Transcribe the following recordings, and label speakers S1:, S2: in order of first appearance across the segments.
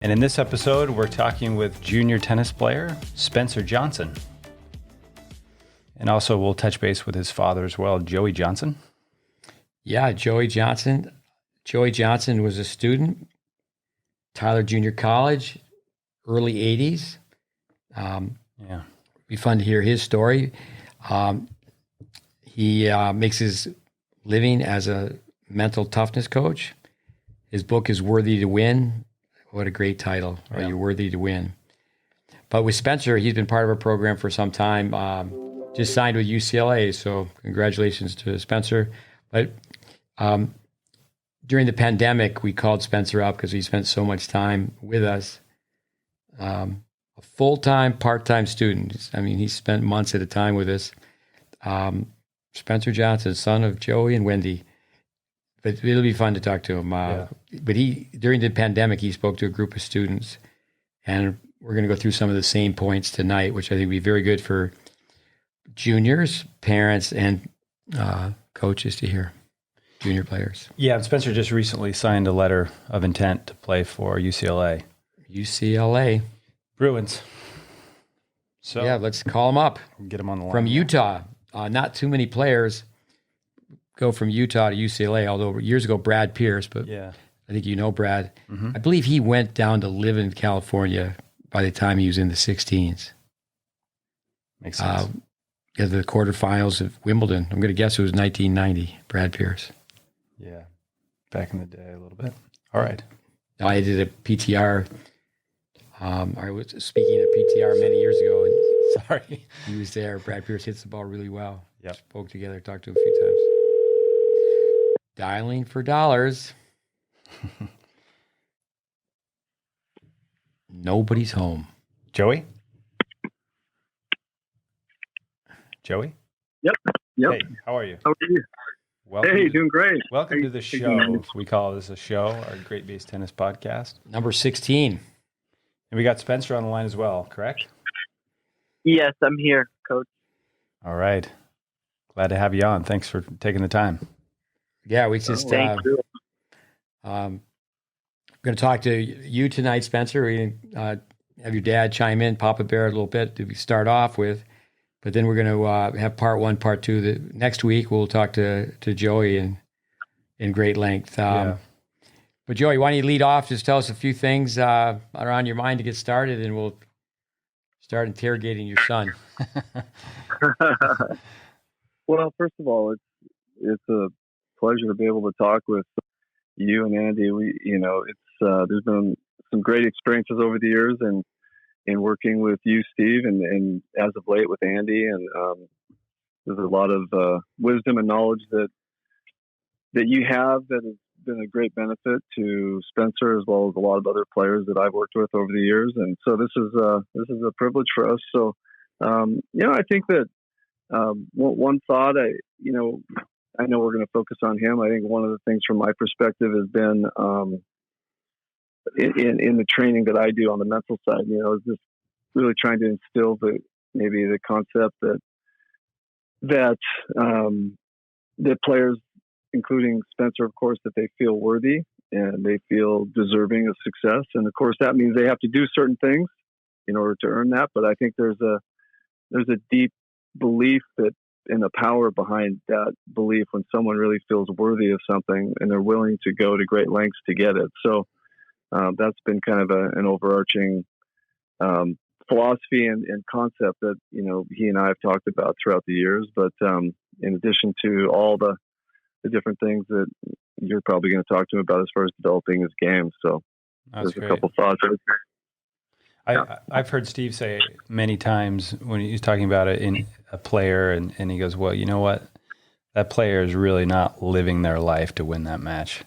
S1: And in this episode, we're talking with junior tennis player Spencer Johnson. And also we'll touch base with his father as well, Joey Johnson.
S2: Yeah, Joey Johnson. Joey Johnson was a student, Tyler Junior College, early 80s. Be fun to hear his story. He makes his living as a mental toughness coach. His book is Worthy to Win. What a great title. Are you worthy to win? But with Spencer, he's been part of our program for some time. Just signed with UCLA, so congratulations to Spencer. But during the pandemic, we called Spencer up because he spent so much time with us. A full-time, part-time student. I mean, he spent months at a time with us. Spencer Johnson, son of Joey and Wendy. But it'll be fun to talk to him. But during the pandemic, he spoke to a group of students, and we're going to go through some of the same points tonight, which I think will be very good for juniors, parents, and coaches to hear, junior players.
S1: Yeah, and Spencer just recently signed a letter of intent to play for UCLA.
S2: UCLA.
S1: Bruins. So
S2: yeah, let's call him up.
S1: Get him on the line.
S2: From Utah. Not too many players go from Utah to UCLA, although years ago, Brad Pierce, but yeah. I think you know Brad. Mm-hmm. I believe he went down to live in California by the time he was in the 16s.
S1: Makes sense.
S2: The quarterfinals of Wimbledon. I'm going to guess it was 1990, Brad Pierce.
S1: Yeah, back in the day a little bit. All right.
S2: I did a PTR. I was speaking at PTR many years ago, and sorry, he was there. Brad Pierce hits the ball really well.
S1: Yep. Spoke
S2: together, talked to him a few times. Dialing for dollars. Nobody's home.
S1: Joey? Joey?
S3: Yep.
S1: Hey, how are you?
S3: How are you?
S1: Welcome
S3: doing great.
S1: Welcome to the show. We call this a show, our GreatBase Tennis podcast.
S2: Number 16.
S1: And we got Spencer on the line as well, correct?
S3: Yes, I'm here, Coach.
S1: All right. Glad to have you on. Thanks for taking the time.
S2: Yeah, we just
S3: thank you.
S2: I'm going to talk to you tonight, Spencer. We have your dad chime in, Papa Bear, a little bit to start off with. But then we're going to have part one, part two. Next week, we'll talk to Joey in great length. But Joey, why don't you lead off? Just tell us a few things that are on your mind to get started, and we'll start interrogating your son.
S4: Well, first of all, it's a pleasure to be able to talk with you and Andy. There's been some great experiences over the years, and in working with you, Steve, and as of late with Andy, and there's a lot of wisdom and knowledge that you have that has been a great benefit to Spencer as well as a lot of other players that I've worked with over the years. And so this is a privilege for us. So, I think that one thought, I know we're going to focus on him. I think one of the things from my perspective has been in the training that I do on the mental side, is just really trying to instill the concept that players, including Spencer, of course, that they feel worthy and they feel deserving of success. And of course, that means they have to do certain things in order to earn that. But I think there's a deep belief that and the power behind that belief when someone really feels worthy of something and they're willing to go to great lengths to get it. So that's been kind of an overarching philosophy and concept that, he and I have talked about throughout the years. But in addition to all the different things that you're probably going to talk to him about as far as developing his game. So there's a couple thoughts.
S1: I've heard Steve say many times when he's talking about it in a player, and he goes, well, you know what? That player is really not living their life to win that match.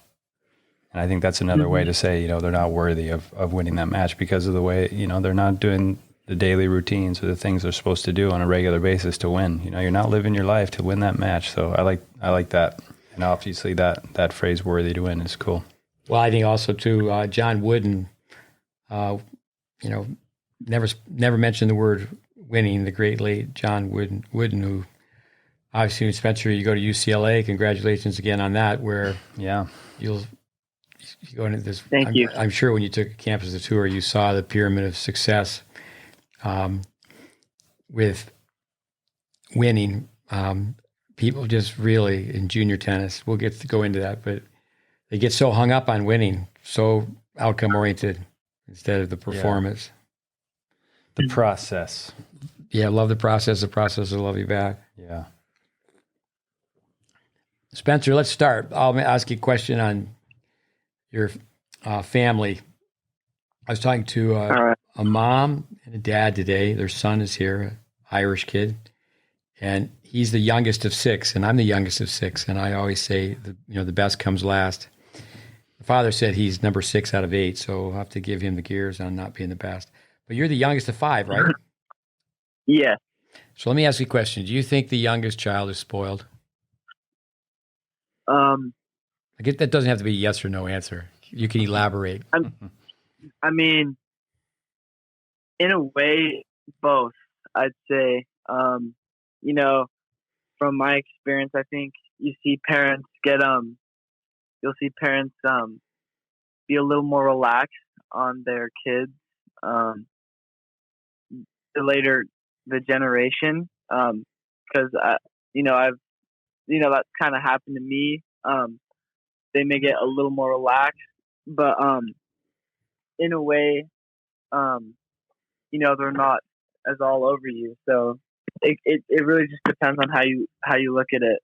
S1: And I think that's another way to say, they're not worthy of winning that match because of the way, they're not doing the daily routines or the things they're supposed to do on a regular basis to win. You're not living your life to win that match. So I like that. And obviously that phrase "worthy to win" is cool.
S2: Well, I think also too, John Wooden, never mentioned the word winning. The great late John Wooden, who obviously, Spencer, you go to UCLA. Congratulations again on that. Where you'll you go into this.
S3: Thank you.
S2: I'm sure when you took a campus tour, you saw the pyramid of success with winning. People just really in junior tennis, we'll get to go into that, but they get so hung up on winning, so outcome oriented instead of the performance.
S1: The process.
S2: Yeah, love the process. The process will love you back.
S1: Yeah.
S2: Spencer, let's start. I'll ask you a question on your family. I was talking to a mom and a dad today. Their son is here, an Irish kid, and he's the youngest of 6, and I'm the youngest of 6. And I always say, the best comes last. The father said he's number 6 out of 8, so I'll have to give him the gears on not being the best. But you're the youngest of 5, right?
S3: Yeah.
S2: So let me ask you a question. Do you think the youngest child is spoiled? I get that doesn't have to be a yes or no answer. You can elaborate.
S3: I mean, in a way, both. I'd say, from my experience, I think you see parents you'll see parents be a little more relaxed on their kids. The generation, because that's kind of happened to me. They may get a little more relaxed, but in a way, they're not as all over you. So it really just depends on how you look at it.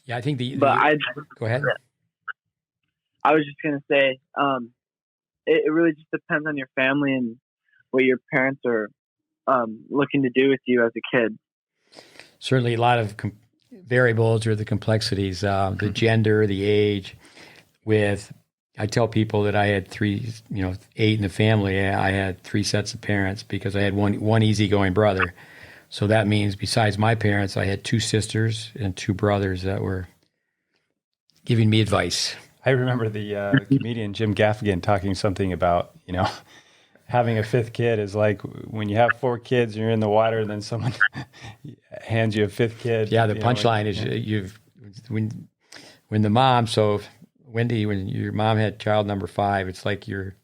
S2: Yeah, I think go ahead.
S3: I was just gonna say, it really just depends on your family and what your parents are looking to do with you as a kid.
S2: Certainly, a lot of variables or the complexities, the gender, the age. I tell people that I had 8 in the family. I had 3 sets of parents because I had one easygoing brother. So that means besides my parents, I had 2 sisters and 2 brothers that were giving me advice.
S1: I remember the comedian Jim Gaffigan talking something about, having a 5th kid is like when you have 4 kids and you're in the water and then someone hands you a 5th kid.
S2: Yeah, the punchline is when the mom, so Wendy, when your mom had child number 5, it's like you're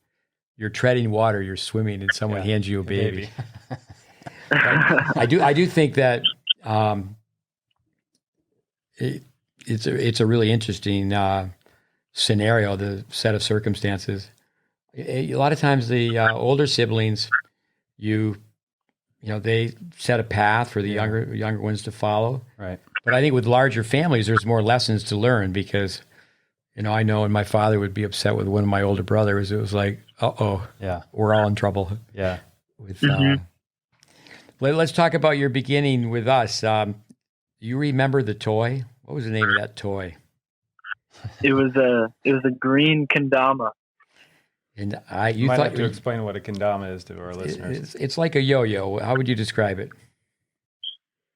S2: treading water, you're swimming, and someone hands you a baby. I do think that it's a really interesting scenario, the set of circumstances. A lot of times the older siblings, they set a path for the younger ones to follow. Right. But I think with larger families, there's more lessons to learn because, I know when my father would be upset with one of my older brothers, it was like, we're all in trouble.
S1: Yeah.
S2: Let's talk about your beginning with us. You remember the toy? What was the name of that toy?
S3: It was a green kendama.
S1: And you might have to explain what a kendama is to our listeners.
S2: It's like a yo-yo. How would you describe it?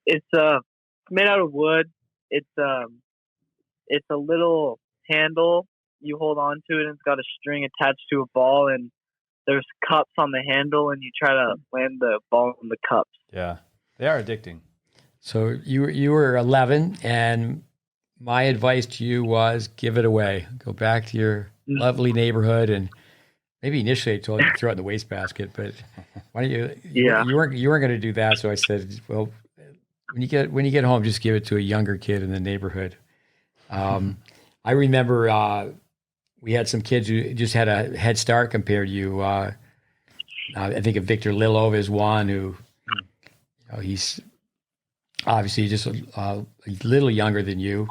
S3: It's made out of wood. It's a little handle you hold on to it, and it's got a string attached to a ball, and there's cups on the handle, and you try to land the ball in the cups.
S1: Yeah, they are addicting.
S2: So you were 11, and my advice to you was give it away. Go back to your lovely neighborhood, and maybe initially I told you to throw it in the wastebasket, but why don't you? Yeah, you weren't going to do that. So I said, well, when you get home, just give it to a younger kid in the neighborhood. I remember we had some kids who just had a head start compared to you. I think of Victor Lilov as one who, he's obviously just a little younger than you,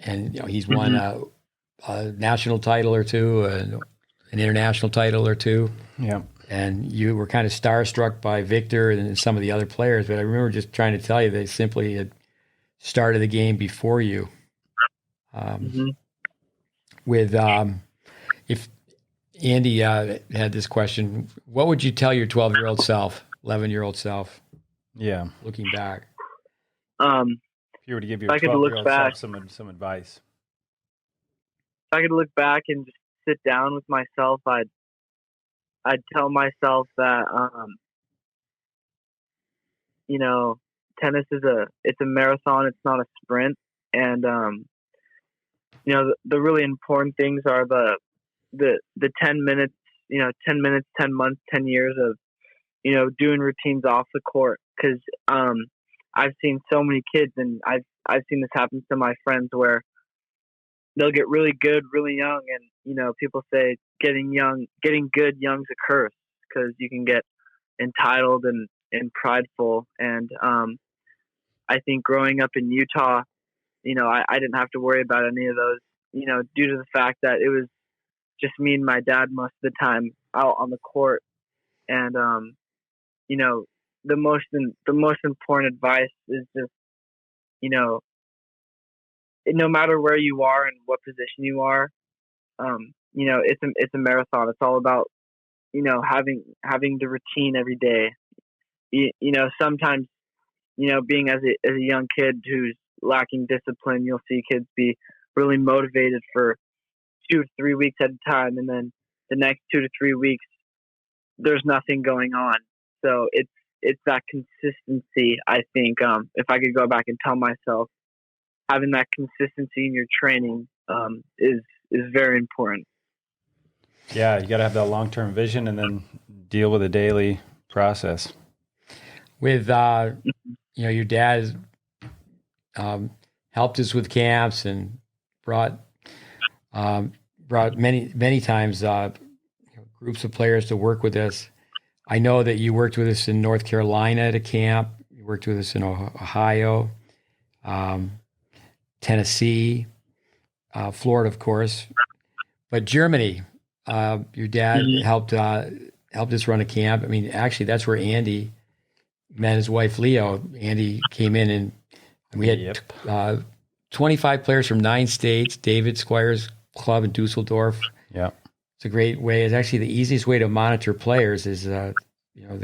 S2: and he's won a national title or 2, an international title or 2. Yeah, and you were kind of starstruck by Victor and some of the other players. But I remember just trying to tell you they simply had started the game before you. If Andy had this question, what would you tell your 12-year-old self, 11-year-old self? Yeah, looking back.
S1: If you were to give your 12-year-old self some advice.
S3: If I could look back and just sit down with myself, I'd tell myself that tennis is a marathon, it's not a sprint, and the really important things are the 10 minutes, 10 minutes, 10 months, 10 years of, doing routines off the court. Cause, I've seen so many kids, and I've seen this happen to my friends where they'll get really good really young. And, people say getting good young's a curse, because you can get entitled and prideful. And, I think growing up in Utah, I didn't have to worry about any of those, due to the fact that it was just me and my dad most of the time out on the court. And, the most important advice is just, no matter where you are and what position you are, it's a marathon. It's all about, having the routine every day. Sometimes, being as a young kid who's lacking discipline, you'll see kids be really motivated for 2 to 3 weeks at a time, and then the next 2 to 3 weeks there's nothing going on. So it's that consistency. I think if I could go back and tell myself, having that consistency in your training is very important.
S1: Yeah, you got to have that long-term vision and then deal with a daily process.
S2: With your dad helped us with camps and brought many times groups of players to work with us. I know that you worked with us in North Carolina at a camp. You worked with us in Ohio, Tennessee, Florida, of course, but Germany. Your dad helped us run a camp. I mean, actually, that's where Andy met his wife, Leo. Andy came in, and we had 25 players from 9 states. David Squire's club in Dusseldorf.
S1: Yeah.
S2: It's a great way. It's actually the easiest way to monitor players is, the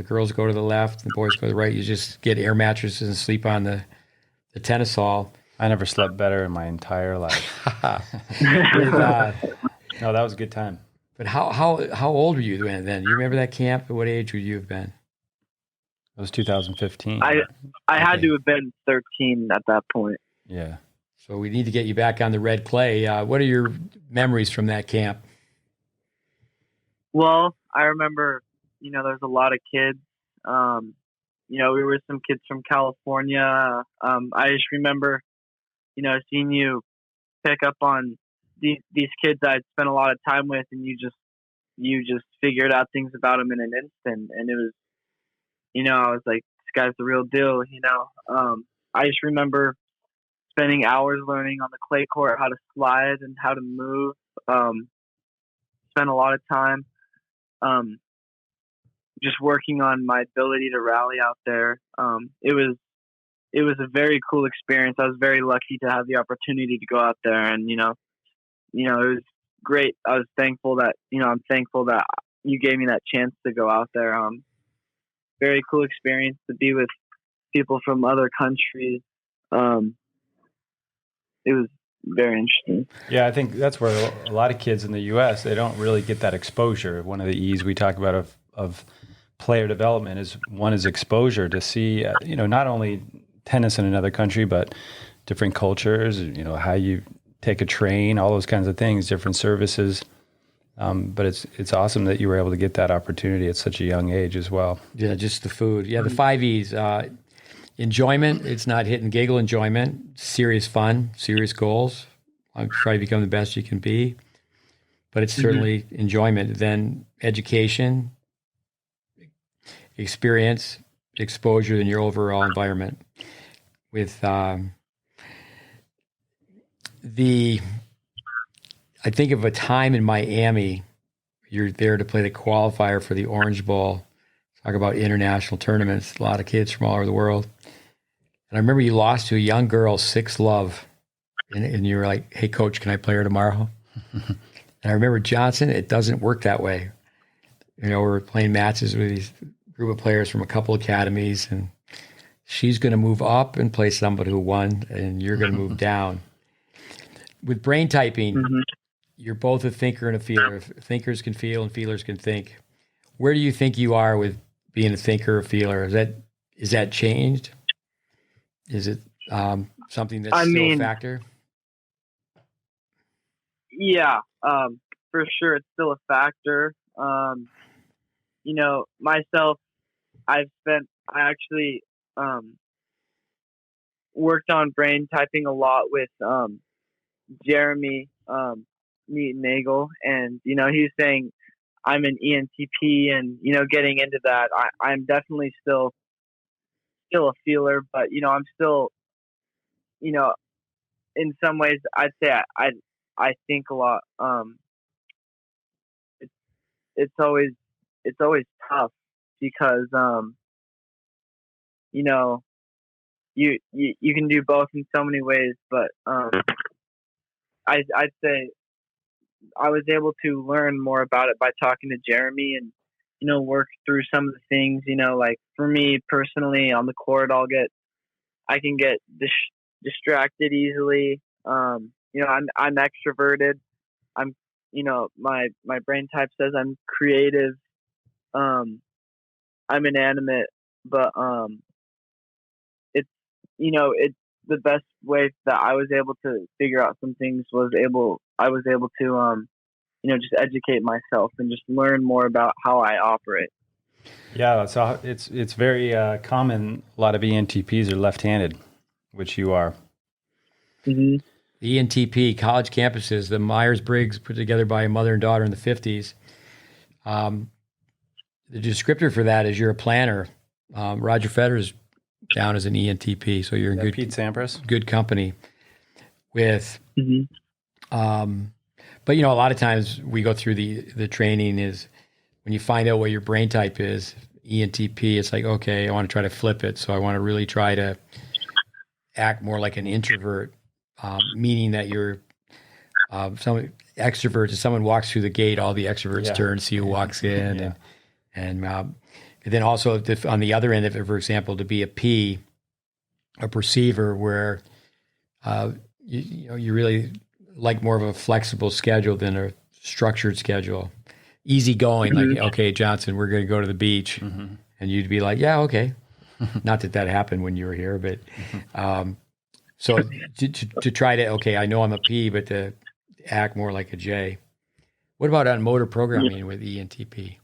S2: girls go to the left, the boys go to the right. You just get air mattresses and sleep on the tennis hall.
S1: I never slept better in my entire life. No, that was a good time.
S2: But how old were you then? You remember that camp? At what age would you have been?
S1: It was 2015.
S3: I had to have been 13 at that point.
S1: Yeah.
S2: So we need to get you back on the red clay. What are your memories from that camp?
S3: Well, I remember, there's a lot of kids. We were some kids from California. I just remember, seeing you pick up on these kids I'd spent a lot of time with, and you just figured out things about them in an instant. And it was, I was like, this guy's the real deal, I just remember spending hours learning on the clay court how to slide and how to move. Spent a lot of time just working on my ability to rally out there. It was a very cool experience. I was very lucky to have the opportunity to go out there, and it was great. I was thankful that I'm thankful that you gave me that chance to go out there. Very cool experience to be with people from other countries. It was very interesting.
S1: Yeah, I think that's where a lot of kids in the U.S., they don't really get that exposure. One of the E's we talk about of player development is exposure to see, not only tennis in another country, but different cultures, how you take a train, all those kinds of things, different services. But it's awesome that you were able to get that opportunity at such a young age as well.
S2: Yeah, just the food. Yeah, the 5 E's. Enjoyment, it's not hit and giggle enjoyment. Serious fun, serious goals. I'm trying to become the best you can be. But it's certainly enjoyment. Then education, experience, exposure in your overall environment. With I think of a time in Miami, you're there to play the qualifier for the Orange Bowl. Talk about international tournaments, a lot of kids from all over the world. And I remember you lost to a young girl, 6-love, and you were like, hey, coach, can I play her tomorrow? And I remember, Johnson, it doesn't work that way. We're playing matches with these group of players from a couple academies, and she's going to move up and play somebody who won, and you're going to move down. With brain typing, you're both a thinker and a feeler. Thinkers can feel and feelers can think. Where do you think you are with being a thinker or feeler? Is that changed? Is it something that's still a factor?
S3: Yeah, for sure, it's still a factor. Myself, I actually worked on brain typing a lot with Jeremy Nagel, and he was saying I'm an ENTP, and getting into that, I'm definitely still a feeler, but I'm still, in some ways, I'd say I think a lot. It's it's always tough because you can do both in so many ways, but I'd say I was able to learn more about it by talking to Jeremy and work through some of the things. Like for me personally on the court, I can get distracted easily. I'm extroverted. I'm my brain type says I'm creative. I'm inanimate, but it's it's the best way that I was able to figure out some things I was able to just educate myself and just learn more about how I operate.
S1: Yeah, so it's very common. A lot of ENTPs are left-handed, which you are.
S3: Mm-hmm.
S2: The ENTP, college campuses, the Myers-Briggs put together by a mother and daughter in the 50s. The descriptor for that is you're a planner. Roger Federer's down as an ENTP, so you're in good
S1: Pete Sampras?
S2: Good company with.
S3: Mm-hmm.
S2: But a lot of times we go through the training is when you find out what your brain type is, ENTP, it's like, okay, I want to try to flip it. So I want to really try to act more like an introvert, meaning that you're some extroverts. If someone walks through the gate, all the extroverts turn, see who walks in, and then also on the other end of it, for example, to be a P, a perceiver, where you really like more of a flexible schedule than a structured schedule. Easy going, like, okay, Johnson, we're going to go to the beach. Mm-hmm. And you'd be like, yeah, okay. Not that happened when you were here, but so to try to, okay, I know I'm a P, but to act more like a J. What about on motor programming with ENTP?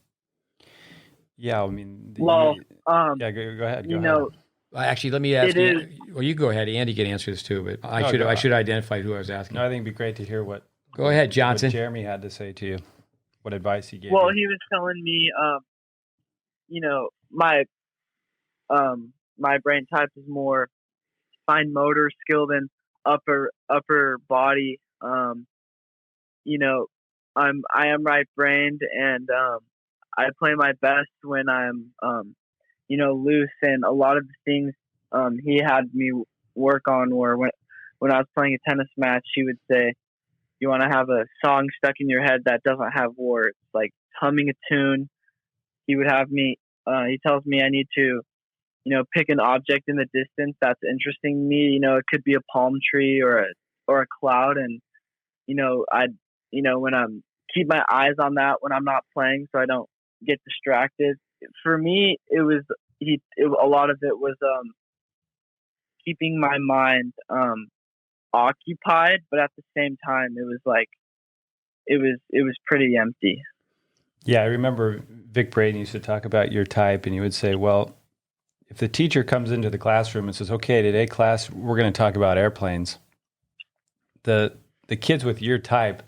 S1: Yeah, I mean,
S3: go
S1: ahead. Go ahead.
S2: Actually, let me ask you. Well, you go ahead. Andy can answer this too, but I should identify who I was asking.
S1: No, I think it'd be great to hear what.
S2: Go ahead, Johnson.
S1: What Jeremy had to say to you. What advice he gave.
S3: Well,
S1: you.
S3: He was telling me, my brain type is more fine motor skill than upper body. I am right brained, and I play my best when I'm loose, and a lot of the things he had me work on were when I was playing a tennis match, he would say, you want to have a song stuck in your head that doesn't have words, like humming a tune. He would have me, he tells me I need to, pick an object in the distance that's interesting to me. It could be a palm tree or a cloud. And, when I'm keep my eyes on that when I'm not playing, so I don't get distracted. For me, it was, a lot of it was, keeping my mind, occupied, but at the same time it was like it was pretty empty.
S1: Yeah, I remember Vic Braden used to talk about your type, and he would say, well, if the teacher comes into the classroom and says, okay, today class we're going to talk about airplanes, the kids with your type,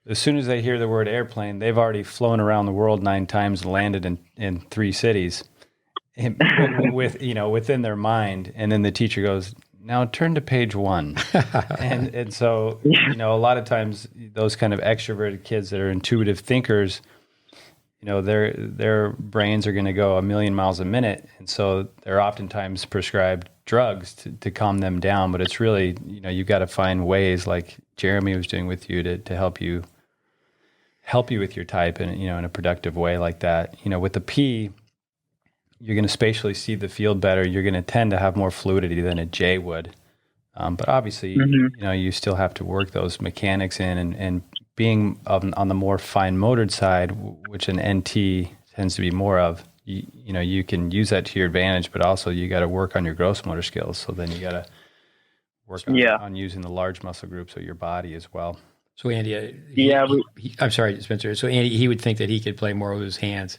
S1: as soon as they hear the word airplane, they've already flown around the world 9 times and landed in 3 cities with within their mind, and then the teacher goes, now turn to page 1. and so, a lot of times those kind of extroverted kids that are intuitive thinkers, their brains are going to go a million miles a minute. And so they're oftentimes prescribed drugs to calm them down. But it's really, you've got to find ways like Jeremy was doing with you to help you with your type in a productive way like that. With the P, you're going to spatially see the field better. You're going to tend to have more fluidity than a J would. But obviously, you still have to work those mechanics in, and being on the more fine motored side, which an NT tends to be more of, you can use that to your advantage, but also you got to work on your gross motor skills. So then you got to work on using the large muscle groups of your body as well.
S2: So Andy, I'm sorry, Spencer. So Andy, he would think that he could play more with his hands,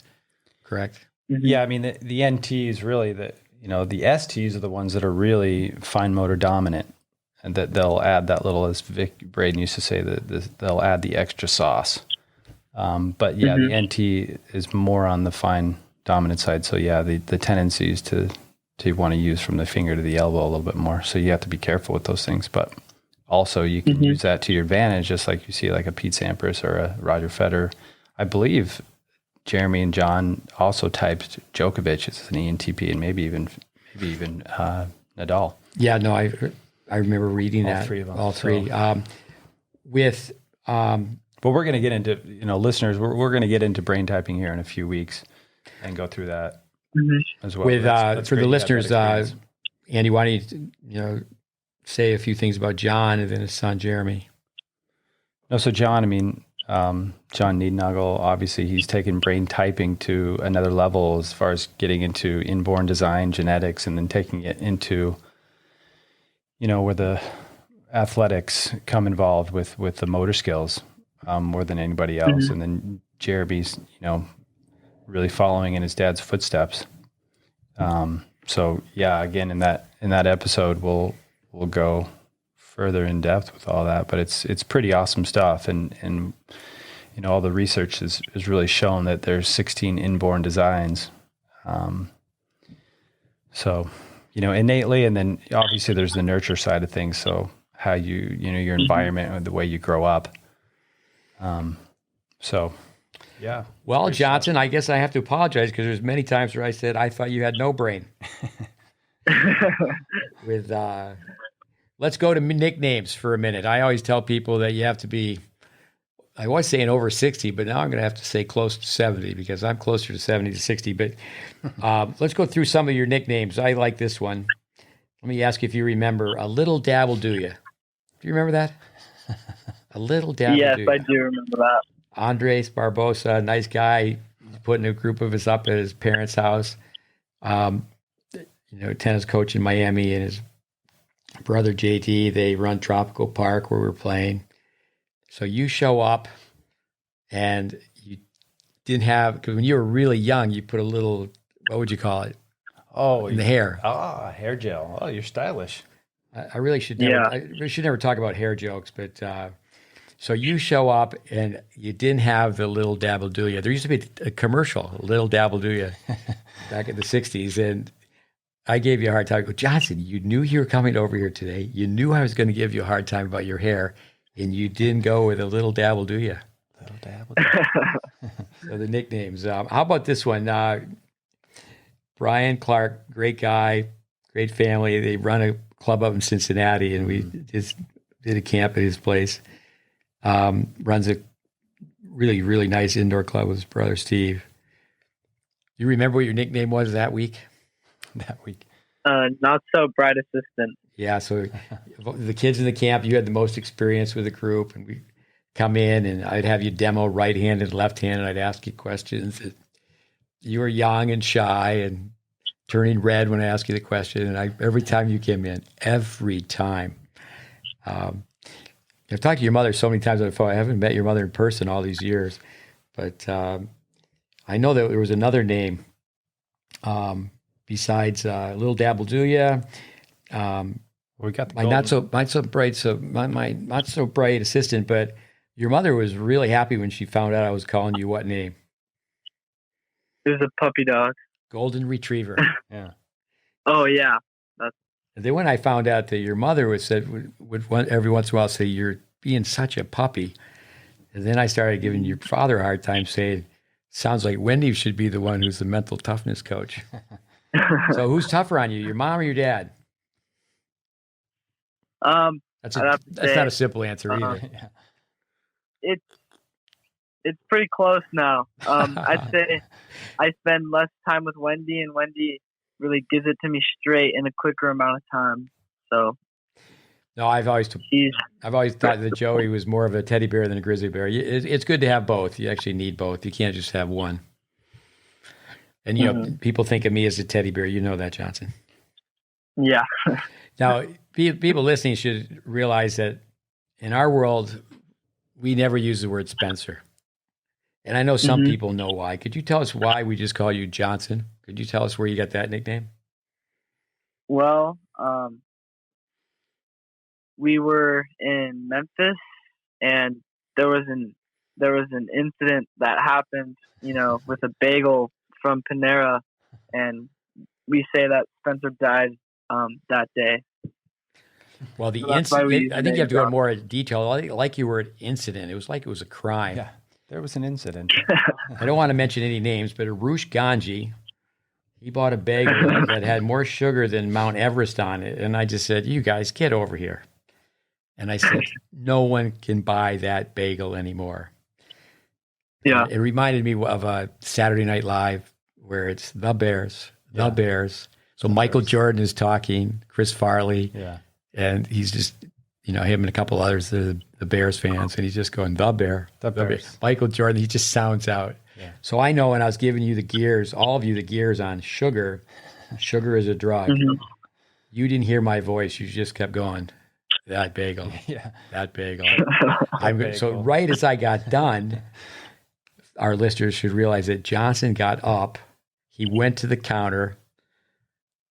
S2: correct?
S3: Mm-hmm.
S1: Yeah, I mean the NTs really the STs are the ones that are really fine motor dominant, and that they'll add that little, as Vic Braden used to say, that they'll add the extra sauce. But yeah, the NT is more on the fine dominant side. So yeah, the tendency is to want to use from the finger to the elbow a little bit more. So you have to be careful with those things, but also you can use that to your advantage, just like you see like a Pete Sampras or a Roger Federer. I believe Jeremy and John also typed Djokovic as an ENTP, and maybe even Nadal.
S2: Yeah, no, I remember reading that. All three.
S1: But we're going to get into, listeners, we're going to get into brain typing here in a few weeks and go through that as well.
S2: That's for the listeners, Andy, why don't you say a few things about John and then his son, Jeremy?
S1: No, so John, John Niednagel, obviously he's taken brain typing to another level as far as getting into inborn design, genetics, and then taking it into, where the athletics come involved with the motor skills more than anybody else. And then Jeremy's, really following in his dad's footsteps. So yeah, again, in that episode, we'll go further in depth with all that, but it's pretty awesome stuff. And all the research has really shown that there's 16 inborn designs. So, innately, and then obviously there's the nurture side of things. So how your environment and the way you grow up. So yeah.
S2: Well, Johnson, I guess I have to apologize because there's many times where I said, I thought you had no brain. Let's go to nicknames for a minute. I always tell people that you have to be, I was saying over 60, but now I'm going to have to say close to 70 because I'm closer to 70 to 60. But let's go through some of your nicknames. I like this one. Let me ask you if you remember A Little Dabble Do Ya. Do you remember that? A Little Dabble Do Ya.
S3: Yes, I do remember that.
S2: Andres Barbosa, nice guy, putting a group of us up at his parents' house. Tennis coach in Miami, and his brother JT, they run Tropical Park where we're playing. So you show up and you didn't have, because when you were really young, you put a little, what would you call it?
S1: Oh,
S2: in the hair.
S1: Oh, hair gel. Oh, you're stylish.
S2: I really should never talk about hair jokes, but so you show up and you didn't have the Little Dabble Do Ya. There used to be a commercial, Little Dabble Do Ya, back in the 60s. And I gave you a hard time. I go, Johnson, you knew you were coming over here today. You knew I was going to give you a hard time about your hair, and you didn't go with A Little Dabble Do Ya.
S1: Little Dabble Do Ya.
S2: So the nicknames. How about this one? Brian Clark, great guy, great family. They run a club up in Cincinnati, and we just did a camp at his place. Runs a really, really nice indoor club with his brother, Steve. You remember what your nickname was that week?
S3: Not so bright assistant.
S2: Yeah, so the kids in the camp, you had the most experience with the group, and we come in, and I'd have you demo right-handed, left-handed. I'd ask you questions. You were young and shy and turning red when I asked you the question, and every time you came in, every time. I've talked to your mother so many times on the phone. I haven't met your mother in person all these years, but I know that there was another name besides Little Dabble Do Ya.
S1: We got the
S2: my not so bright assistant, but your mother was really happy when she found out I was calling you what name?
S3: It was a puppy dog.
S2: Golden Retriever.
S1: Yeah.
S3: Oh yeah.
S2: And then when I found out that your mother would every once in a while say, "You're being such a puppy," and then I started giving your father a hard time, saying, "Sounds like Wendy should be the one who's the mental toughness coach." So who's tougher on you, your mom or your dad? That's not a simple answer either.
S3: It's pretty close now. I'd say I spend less time with Wendy, and Wendy really gives it to me straight in a quicker amount of time. So,
S2: no, I've always thought that Joey was more of a teddy bear than a grizzly bear. It's good to have both. You actually need both. You can't just have one. And people think of me as a teddy bear. You know that, Johnson.
S3: Yeah.
S2: Now, people listening should realize that in our world, we never use the word Spencer. And I know some people know why. Could you tell us why we just call you Johnson? Could you tell us where you got that nickname?
S3: Well, we were in Memphis, and there was an incident that happened, with a bagel from Panera, and we say that Spencer died that day.
S2: Well, the incident, I think you have to go into more detail. Like you were an incident. It was like it was a crime.
S1: Yeah, there was an incident.
S2: I don't want to mention any names, but Arush Ganji, he bought a bagel that had more sugar than Mount Everest on it. And I just said, you guys, get over here. And I said, no one can buy that bagel anymore.
S3: Yeah.
S2: It reminded me of a Saturday Night Live where it's the Bears. So Michael Jordan is talking, Chris Farley.
S1: Yeah.
S2: And he's just, him and a couple others, the Bears fans, and he's just going, the Bear. Michael Jordan, he just sounds out.
S1: Yeah.
S2: So I know when I was giving you the gears, all of you the gears on sugar is a drug.
S3: Mm-hmm.
S2: You didn't hear my voice. You just kept going, that bagel, that bagel. So right as I got done, our listeners should realize that Johnson got up. He went to the counter.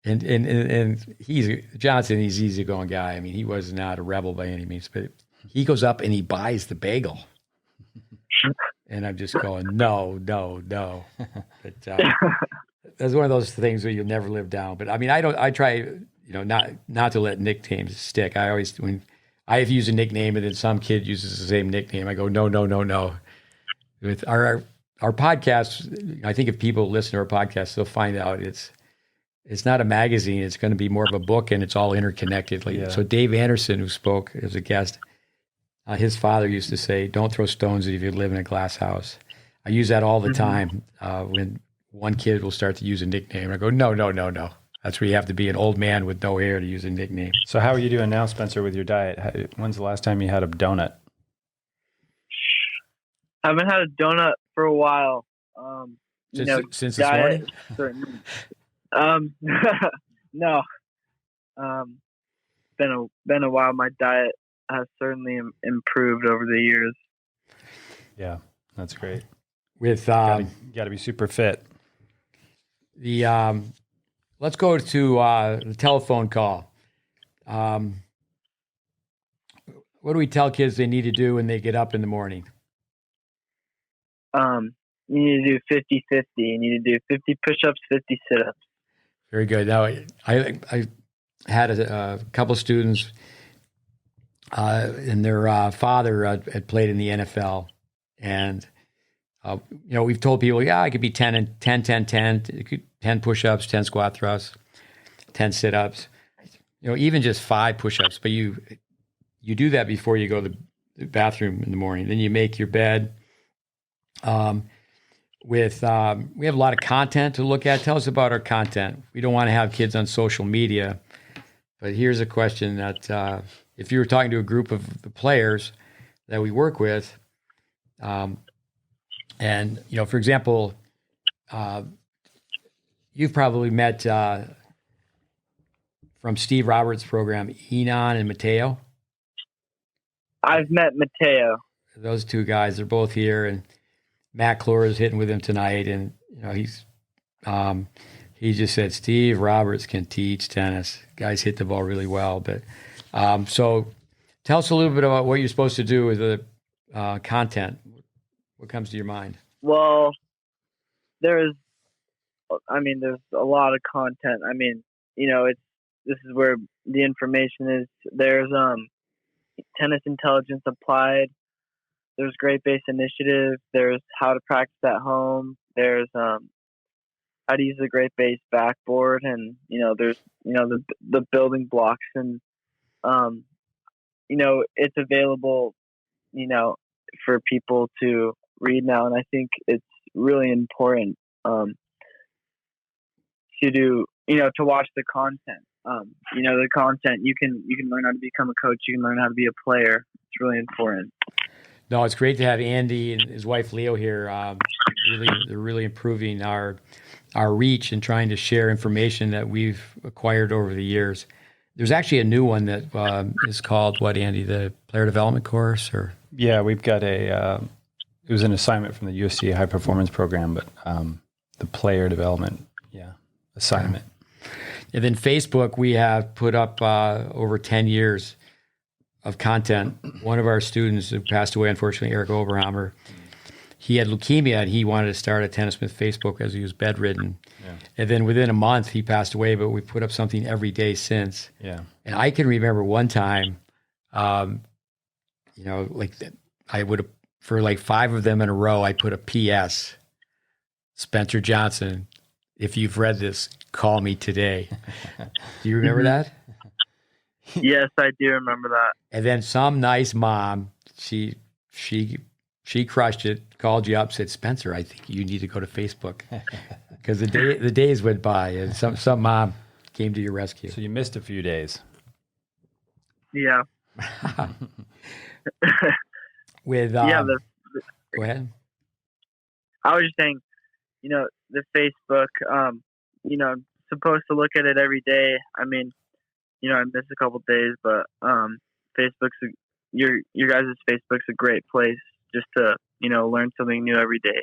S2: And he's Johnson. He's an easygoing guy. I mean, he was not a rebel by any means, but he goes up and he buys the bagel, and I'm just going, no. But that's one of those things where you'll never live down. But I mean, I try, not to let nicknames stick. I always when I have used a nickname and then some kid uses the same nickname, I go, no. With our podcast, I think if people listen to our podcast, they'll find out it's not a magazine. It's going to be more of a book, and it's all interconnected. So Dave Anderson, who spoke as a guest, his father used to say, don't throw stones if you live in a glass house. I use that all the time when one kid will start to use a nickname. I go, no. That's where you have to be an old man with no hair to use a nickname.
S1: So how are you doing now, Spencer, with your diet? When's the last time you had a donut?
S3: I haven't had a donut for a while.
S2: Since this morning?
S3: No. Been a while. My diet has certainly improved over the years.
S1: Yeah, that's great.
S2: With
S1: got to be super fit.
S2: Let's go to the telephone call. What do we tell kids they need to do when they get up in the morning?
S3: You need to do 50-50. You need to do 50 push-ups, 50 sit-ups.
S2: Very good. Now, I had a couple of students, and their father had played in the NFL. And, we've told people, I could be 10, 10 push-ups, 10 squat thrusts, 10 sit-ups, even just 5 push-ups. But you do that before you go to the bathroom in the morning. Then you make your bed. We have a lot of content to look at. Tell us about our content. We don't want to have kids on social media, but here's a question that if you were talking to a group of the players that we work with, and for example, you've probably met from Steve Roberts' program, Enon and Mateo.
S3: I've met Mateo.
S2: Those two guys are both here, and Matt Clore is hitting with him tonight, and he just said Steve Roberts can teach tennis. Guys hit the ball really well, but so tell us a little bit about what you're supposed to do with the content. What comes to your mind?
S3: Well, there's a lot of content. This is where the information is. There's tennis intelligence applied. There's GreatBase Initiative. There's how to practice at home. There's how to use the GreatBase backboard, and there's the building blocks, and it's available for people to read now, and I think it's really important to do to watch the content. The content you can learn how to become a coach. You can learn how to be a player. It's really important.
S2: No, it's great to have Andy and his wife Leo here. They're really improving our reach and trying to share information that we've acquired over the years. There's actually a new one that is called what, Andy? The player development course, or
S1: Yeah, we've got it was an assignment from the USC high performance program, but the player development, assignment.
S2: And then Facebook, we have put up over 10 years of content. One of our students who passed away, unfortunately, Eric Oberhammer, he had leukemia and he wanted to start a Tennis Smith Facebook as he was bedridden. Yeah. And then within a month, he passed away, but we put up something every day since. Yeah. And I can remember one time, like I would have, for like 5 of them in a row, I put a PS, Spencer Johnson, if you've read this, call me today. Do you remember that?
S3: Yes, I do remember that.
S2: And then some nice mom, she crushed it, called you up, said, Spencer, I think you need to go to Facebook. Because the days went by and some mom came to your rescue.
S1: So you missed a few days.
S3: Yeah.
S2: With
S3: go
S2: ahead.
S3: I was just saying, the Facebook, supposed to look at it every day. I mean, I missed a couple days, but Facebook's your guys' Facebook's a great place just to learn something new every day.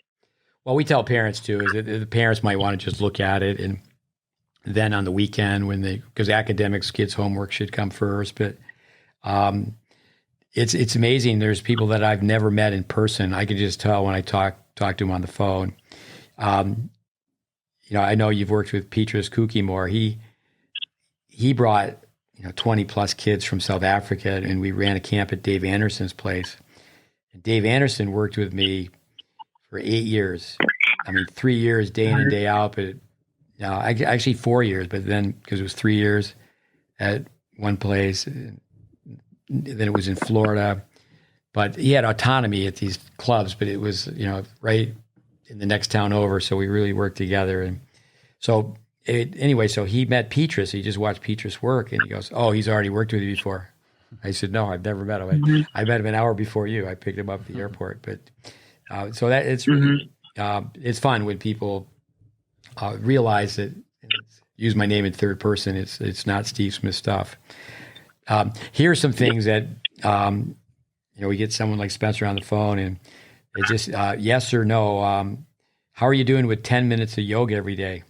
S2: Well, we tell parents too is that the parents might want to just look at it, and then on the weekend because academics, kids' homework should come first. But it's amazing. There's people that I've never met in person. I can just tell when I talk to them on the phone. I know you've worked with Petrus Kukimore. He brought 20 plus kids from South Africa, and we ran a camp at Dave Anderson's place. And Dave Anderson worked with me for 8 years. I mean, 3 years day in and day out, but actually 4 years, but then because it was 3 years at one place, and then it was in Florida. But he had autonomy at these clubs, but it was, right in the next town over. So we really worked together. And so so he met Petrus. He just watched Petrus work, and he goes, oh, he's already worked with you before. I said, no, I've never met him. I met him an hour before you. I picked him up at the airport. But so that it's really, it's fun when people realize that, use my name in third person, it's not Steve Smith stuff. Here are some things that, we get someone like Spencer on the phone, and it just, yes or no. How are you doing with 10 minutes of yoga every day?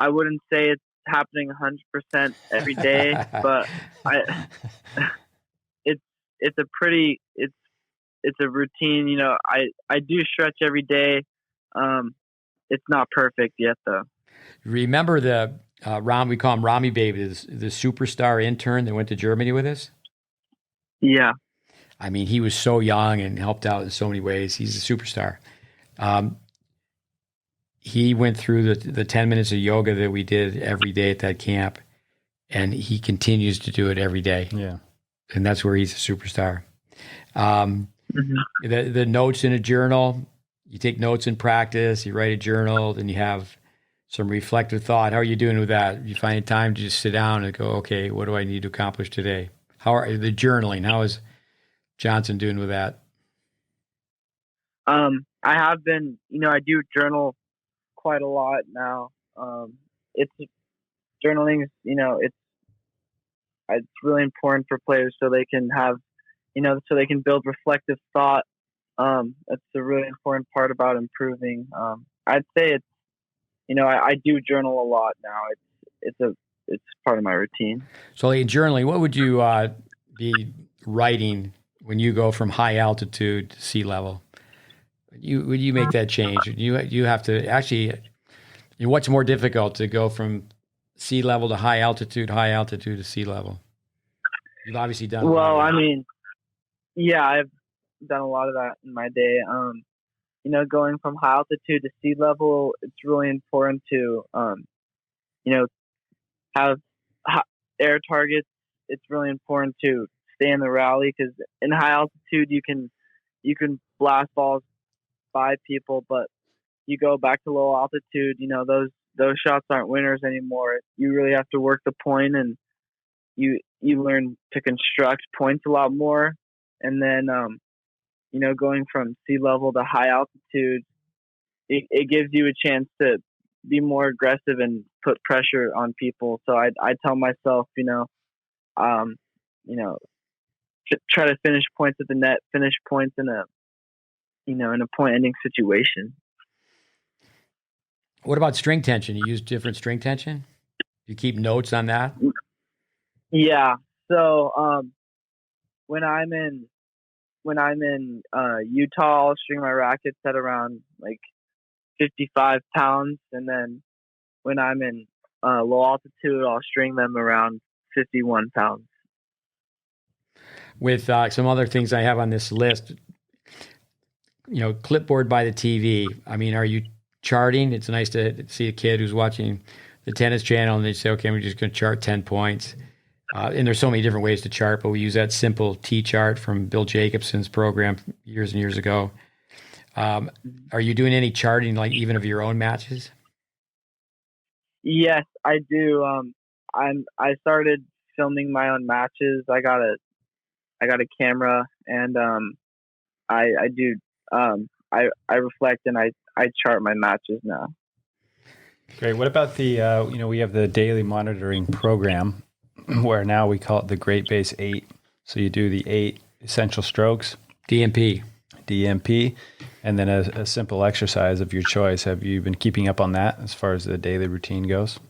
S3: I wouldn't say it's happening 100% every day, but it's a routine. I do stretch every day. It's not perfect yet though.
S2: Remember the we call him Rami Baby, the superstar intern that went to Germany with us?
S3: Yeah.
S2: I mean, he was so young and helped out in so many ways. He's a superstar. He went through the 10 minutes of yoga that we did every day at that camp, and he continues to do it every day. Yeah. And that's where he's a superstar. The notes in a journal, you take notes in practice, you write a journal, then you have some reflective thought. How are you doing with that? You find time to just sit down and go, okay, what do I need to accomplish today? How are the journaling? How is Johnson doing with that?
S3: I have been, I do journal quite a lot now. It's journaling, it's really important for players so they can have, so they can build reflective thought. That's a really important part about improving. I'd say it's, I do journal a lot now. It's part of my routine.
S2: So in journaling, what would you be writing when you go from high altitude to sea level? Would you make that change? You have to actually, what's more difficult, to go from sea level to high altitude to sea level? You've obviously done.
S3: Well, I mean, yeah, I've done a lot of that in my day. Going from high altitude to sea level, it's really important to, have air targets. It's really important to stay in the rally, because in high altitude you can blast balls by people, but you go back to low altitude, those shots aren't winners anymore. You really have to work the point, and you learn to construct points a lot more. And then going from sea level to high altitude, it gives you a chance to be more aggressive and put pressure on people. So I tell myself, try to finish points at the net, finish points in a point-ending situation.
S2: What about string tension? You use different string tension? You keep notes on that?
S3: Yeah. So when I'm in Utah, I'll string my rackets at around like 55 pounds, and then when I'm in low altitude, I'll string them around 51 pounds.
S2: With some other things I have on this list, clipboard by the TV. I mean, are you charting? It's nice to see a kid who's watching the tennis channel and they say, okay, we're just going to chart 10 points. And there's so many different ways to chart, but we use that simple T chart from Bill Jacobson's program years and years ago. Are you doing any charting, like even of your own matches?
S3: Yes, I do. I started filming my own matches. I got a camera, and I do. I reflect and I chart my matches now.
S1: Great. What about the we have the daily monitoring program, where now we call it the GreatBase 8. So you do the 8 essential strokes,
S2: DMP,
S1: and then a simple exercise of your choice. Have you been keeping up on that as far as the daily routine goes?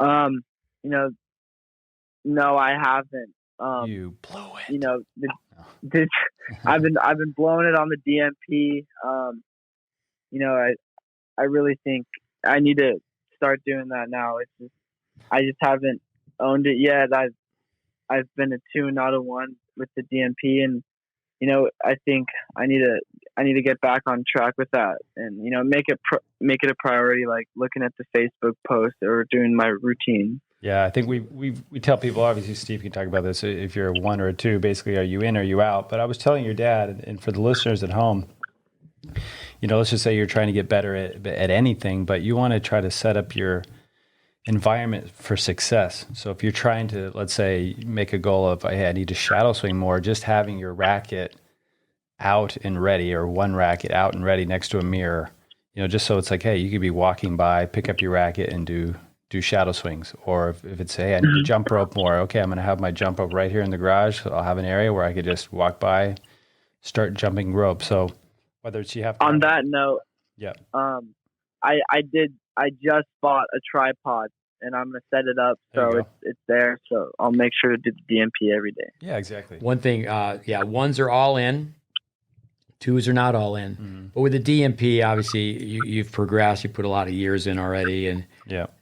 S3: No, I haven't.
S1: You blew it.
S3: I've been blowing it on the DMP. I really think I need to start doing that now. I just haven't owned it yet. I've been a 2, not a 1 with the DMP, and I think I need to get back on track with that, and make it a priority, like looking at the Facebook post or doing my routine.
S1: Yeah, I think we tell people, obviously Steve can talk about this, if you're a 1 or a 2, basically are you in or are you out? But I was telling your dad, and for the listeners at home, let's just say you're trying to get better at anything, but you want to try to set up your environment for success. So if you're trying to, let's say, make a goal of, hey, I need to shadow swing more, just having your racket out and ready, or one racket out and ready next to a mirror, just so it's like, hey, you could be walking by, pick up your racket and do shadow swings. Or if it's, hey, I need to jump rope more, okay, I'm going to have my jump rope right here in the garage. So I'll have an area where I could just walk by, start jumping rope. So whether it's you have to...
S3: On that note,
S1: yeah,
S3: I just bought a tripod, and I'm gonna set it up so it's there. So I'll make sure to do the DMP every day.
S1: Yeah, exactly.
S2: One thing, 1s are all in, 2s are not all in. Mm-hmm. But with the DMP, obviously you've progressed. You put a lot of years in already, and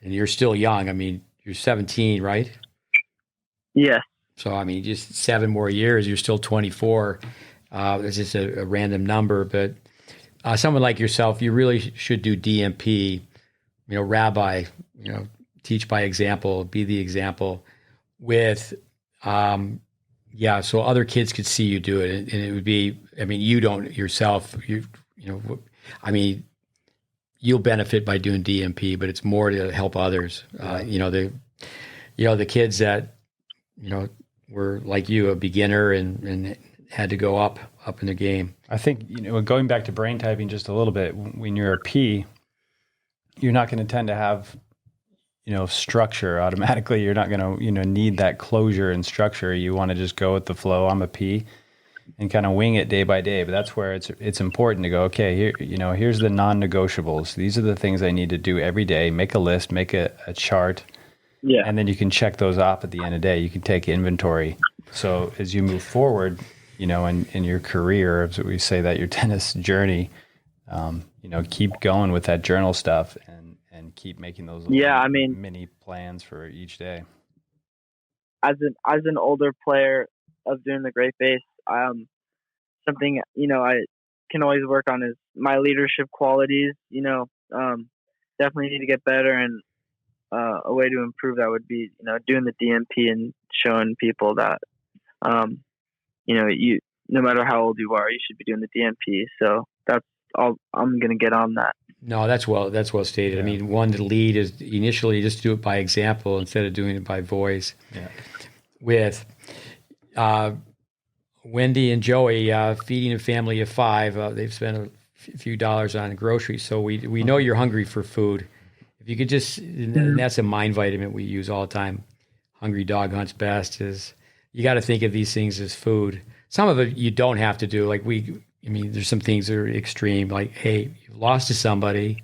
S2: you're still young. I mean, you're 17, right?
S3: Yes.
S2: So I mean, just 7 more years, you're still 24. It's just a random number, but someone like yourself, you really should do DMP. Rabbi, teach by example, be the example with, so other kids could see you do it. And it would be, you don't yourself, you'll benefit by doing DMP, but it's more to help others. The kids that, were like you, a beginner and had to go up in the game.
S1: I think, going back to brain typing just a little bit, when you're a P, you're not going to tend to have, structure automatically. You're not going to, need that closure and structure. You want to just go with the flow. I'm a P and kind of wing it day by day. But that's where it's important to go, okay, here, here's the non-negotiables. These are the things I need to do every day. Make a list, make a chart. Yeah. And then you can check those off at the end of the day. You can take inventory. So as you move forward, in your career, as we say that your tennis journey, keep going with that journal stuff and keep making those mini plans for each day.
S3: As an older player of doing the GreatBase, something I can always work on is my leadership qualities. Definitely need to get better, and a way to improve that would be doing the DMP and showing people that you, no matter how old you are, you should be doing the DMP. So that's all. I'm going to get on that.
S2: No, that's well stated. Yeah. One to lead is initially just do it by example instead of doing it by voice. Yeah. With Wendy and Joey feeding a family of 5, they've spent a few dollars on groceries. So we know you're hungry for food. If you could just, and that's a mind vitamin we use all the time. Hungry dog hunts best. Is you got to think of these things as food. Some of it you don't have to do. Like there's some things that are extreme. Like, hey, you've lost to somebody.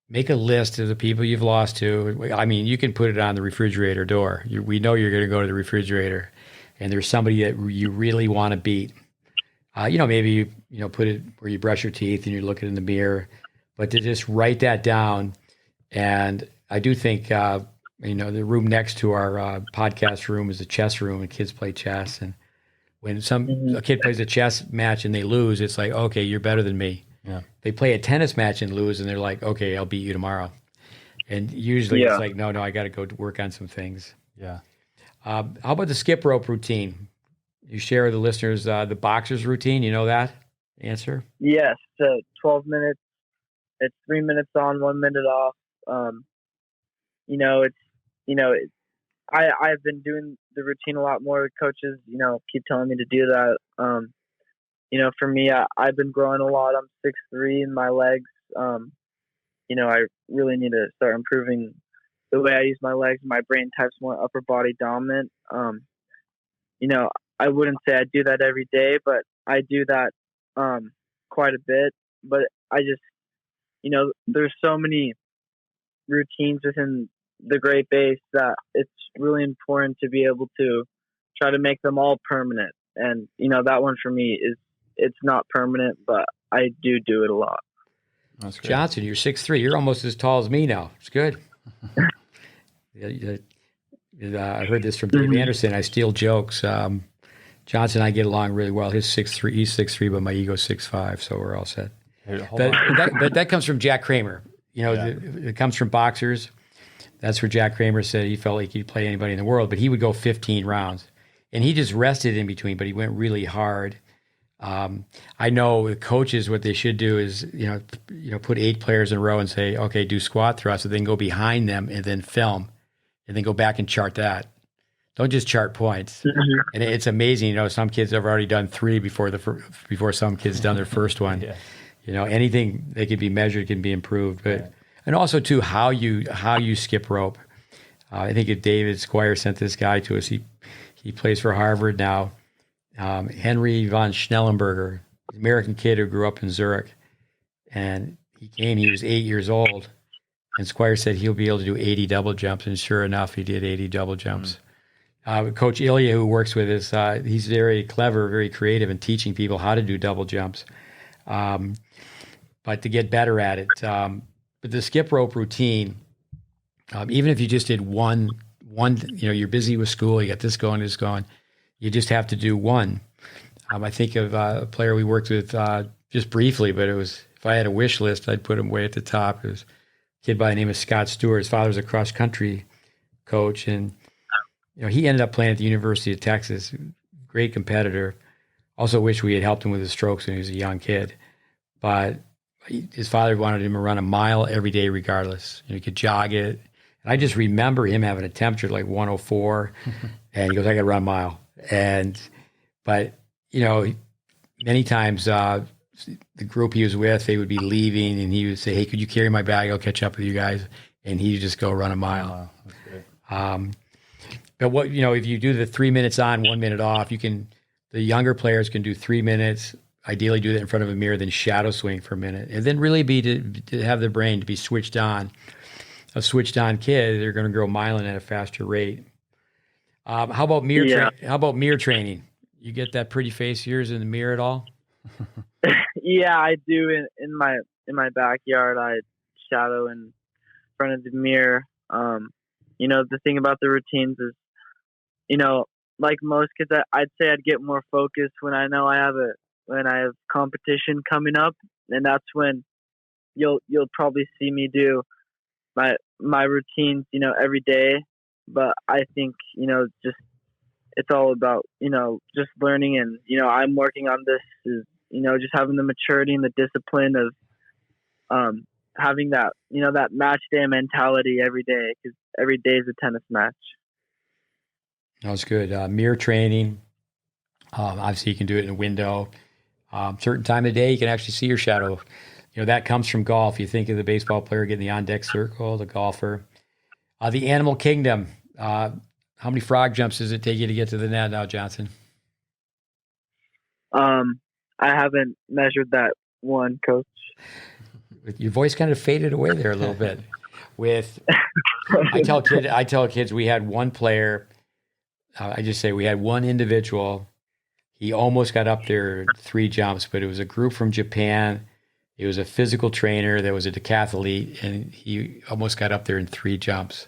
S2: Make a list of the people you've lost to. I mean, you can put it on the refrigerator door. We know you're going to go to the refrigerator, and there's somebody that you really want to beat. Maybe put it where you brush your teeth and you're looking in the mirror, but to just write that down. And I do think, the room next to our podcast room is a chess room, and kids play chess. And when a kid plays a chess match and they lose, it's like, okay, you're better than me.
S1: Yeah.
S2: They play a tennis match and lose, and they're like, okay, I'll beat you tomorrow. And usually it's like, no, I got to go work on some things.
S1: Yeah.
S2: How about the skip rope routine? You share with the listeners the boxer's routine. You know that answer?
S3: Yes. So 12 minutes. It's 3 minutes on, 1 minute off. I've been doing the routine a lot more. Coaches, keep telling me to do that. For me, I've been growing a lot. I'm 6'3" in my legs. I really need to start improving the way I use my legs. My brain type's more upper body dominant. I wouldn't say I do that every day, but I do that quite a bit. But I just, there's so many routines within the GreatBase that it's really important to be able to try to make them all permanent. And, that one for me it's not permanent, but I do it a lot.
S2: That's great. Johnson, you're 6'3". You're almost as tall as me now. It's good. I heard this from Dave Anderson. I steal jokes. Johnson and I get along really well. He's 6'3", but my ego's 6'5", so we're all set. But that comes from Jack Kramer. It comes from boxers. That's where Jack Kramer said he felt like he'd play anybody in the world, but he would go 15 rounds. And he just rested in between, but he went really hard. I know the coaches, what they should do is, put 8 players in a row and say, okay, do squat thrusts, and then go behind them and then film, and then go back and chart that. Don't just chart points. Mm-hmm. And it's amazing. Some kids have already done 3 before some kids done their first one. Yeah. Anything that can be measured can be improved. But and also too, how you skip rope. I think David Squire sent this guy to us. He plays for Harvard now. Henry von Schnellenberger, American kid who grew up in Zurich, and he was 8 years old, and Squire said he'll be able to do 80 double jumps, and sure enough, he did 80 double jumps. Coach Ilya, who works with us, he's very clever, very creative in teaching people how to do double jumps, but to get better at it. But the skip rope routine, even if you just did one, you're busy with school, you got this going, you just have to do one. I think of a player we worked with just briefly, but it was, if I had a wish list, I'd put him way at the top. It was a kid by the name of Scott Stewart. His father was a cross country coach, and he ended up playing at the University of Texas. Great competitor. Also wish we had helped him with his strokes when he was a young kid. But his father wanted him to run a mile every day regardless. He could jog it. And I just remember him having a temperature like 104, and he goes, I got to run a mile. But many times the group he was with, they would be leaving, and he would say, hey, could you carry my bag? I'll catch up with you guys. And he'd just go run a mile. Wow, that's great. But if you do the 3 minutes on, 1 minute off, the younger players can do 3 minutes, ideally do that in front of a mirror, then shadow swing for a minute, and then really be to have the brain to be switched on. A switched on kid, they're going to grow myelin at a faster rate. How about mirror training? You get that pretty face of yours in the mirror at all?
S3: Yeah, I do. In my backyard, I shadow in front of the mirror. The thing about the routines is, like most kids, I'd say I'd get more focused when I know I have competition coming up, and that's when you'll probably see me do my routines, every day. But I think, just it's all about, just learning, and, I'm working on this is, just having the maturity and the discipline of having that, that match day mentality every day, because every day is a tennis match. That
S2: was good. Mirror training. Obviously you can do it in a window. Certain time of day, you can actually see your shadow. That comes from golf. You think of the baseball player getting the on-deck circle, the golfer. The animal kingdom. How many frog jumps does it take you to get to the net now, Johnson?
S3: I haven't measured that one, Coach.
S2: Your voice kind of faded away there a little bit. I tell kids we had one player. I just say we had one individual. He almost got up there 3 jumps, but it was a group from Japan. It was a physical trainer that was a decathlete, and he almost got up there in 3 jumps.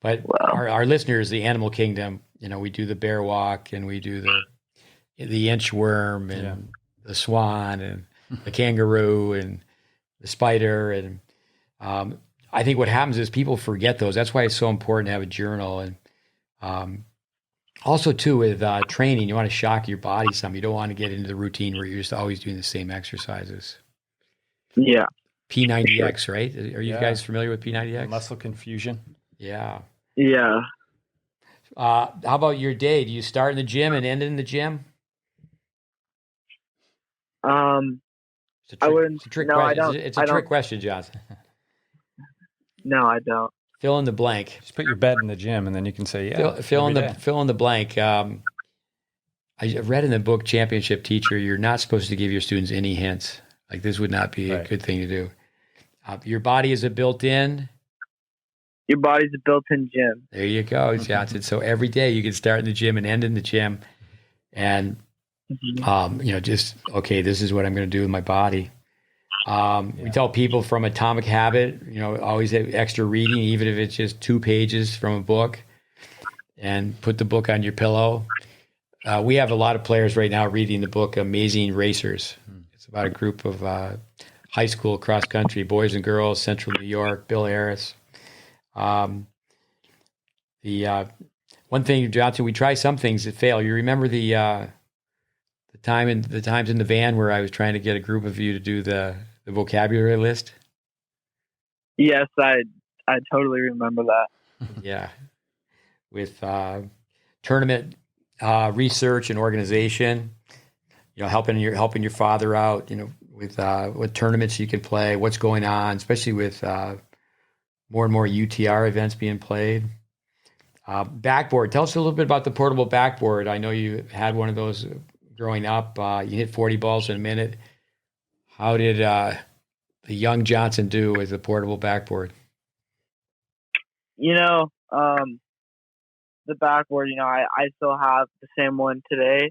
S2: But wow. Our listeners, the animal kingdom, we do the bear walk, and we do the inchworm, and the swan, and the kangaroo, and the spider. And I think what happens is people forget those. That's why it's so important to have a journal. And also, too, with training, you want to shock your body some. You don't want to get into the routine where you're just always doing the same exercises.
S3: Yeah.
S2: P90X, right? Are you guys familiar with P90X?
S1: Muscle confusion.
S2: Yeah.
S3: Yeah.
S2: How about your day? Do you start in the gym and end in the gym?
S3: I wouldn't.
S2: It's a trick
S3: no,
S2: question.
S3: I don't.
S2: It's a trick question, Johnson.
S3: No, I don't.
S2: Fill in the blank.
S1: Just put your bed in the gym, and then you can say,
S2: Fill in the blank. I read in the book Championship Teacher, you're not supposed to give your students any hints. Like, this would not be a good thing to do. Your body is a built-in.
S3: Your body's a built-in gym.
S2: There you go, Johnson. So every day you can start in the gym and end in the gym, and just this is what I'm going to do with my body. We tell people from Atomic Habit, always have extra reading, even if it's just 2 pages from a book, and put the book on your pillow. We have a lot of players right now reading the book Amazing Racers. It's about a group of high school cross country boys and girls, Central New York, Bill Harris. The one thing, Johnson, we try some things that fail. You remember the times in the van where I was trying to get a group of you to do the vocabulary list?
S3: Yes, I totally remember that.
S2: Yeah, with tournament research and organization, helping your father out, with what tournaments you can play, what's going on, especially with more and more UTR events being played. Backboard. Tell us a little bit about the portable backboard. I know you had one of those growing up. You hit 40 balls in a minute. How did the young Johnson do with the portable backboard?
S3: The backboard, I still have the same one today.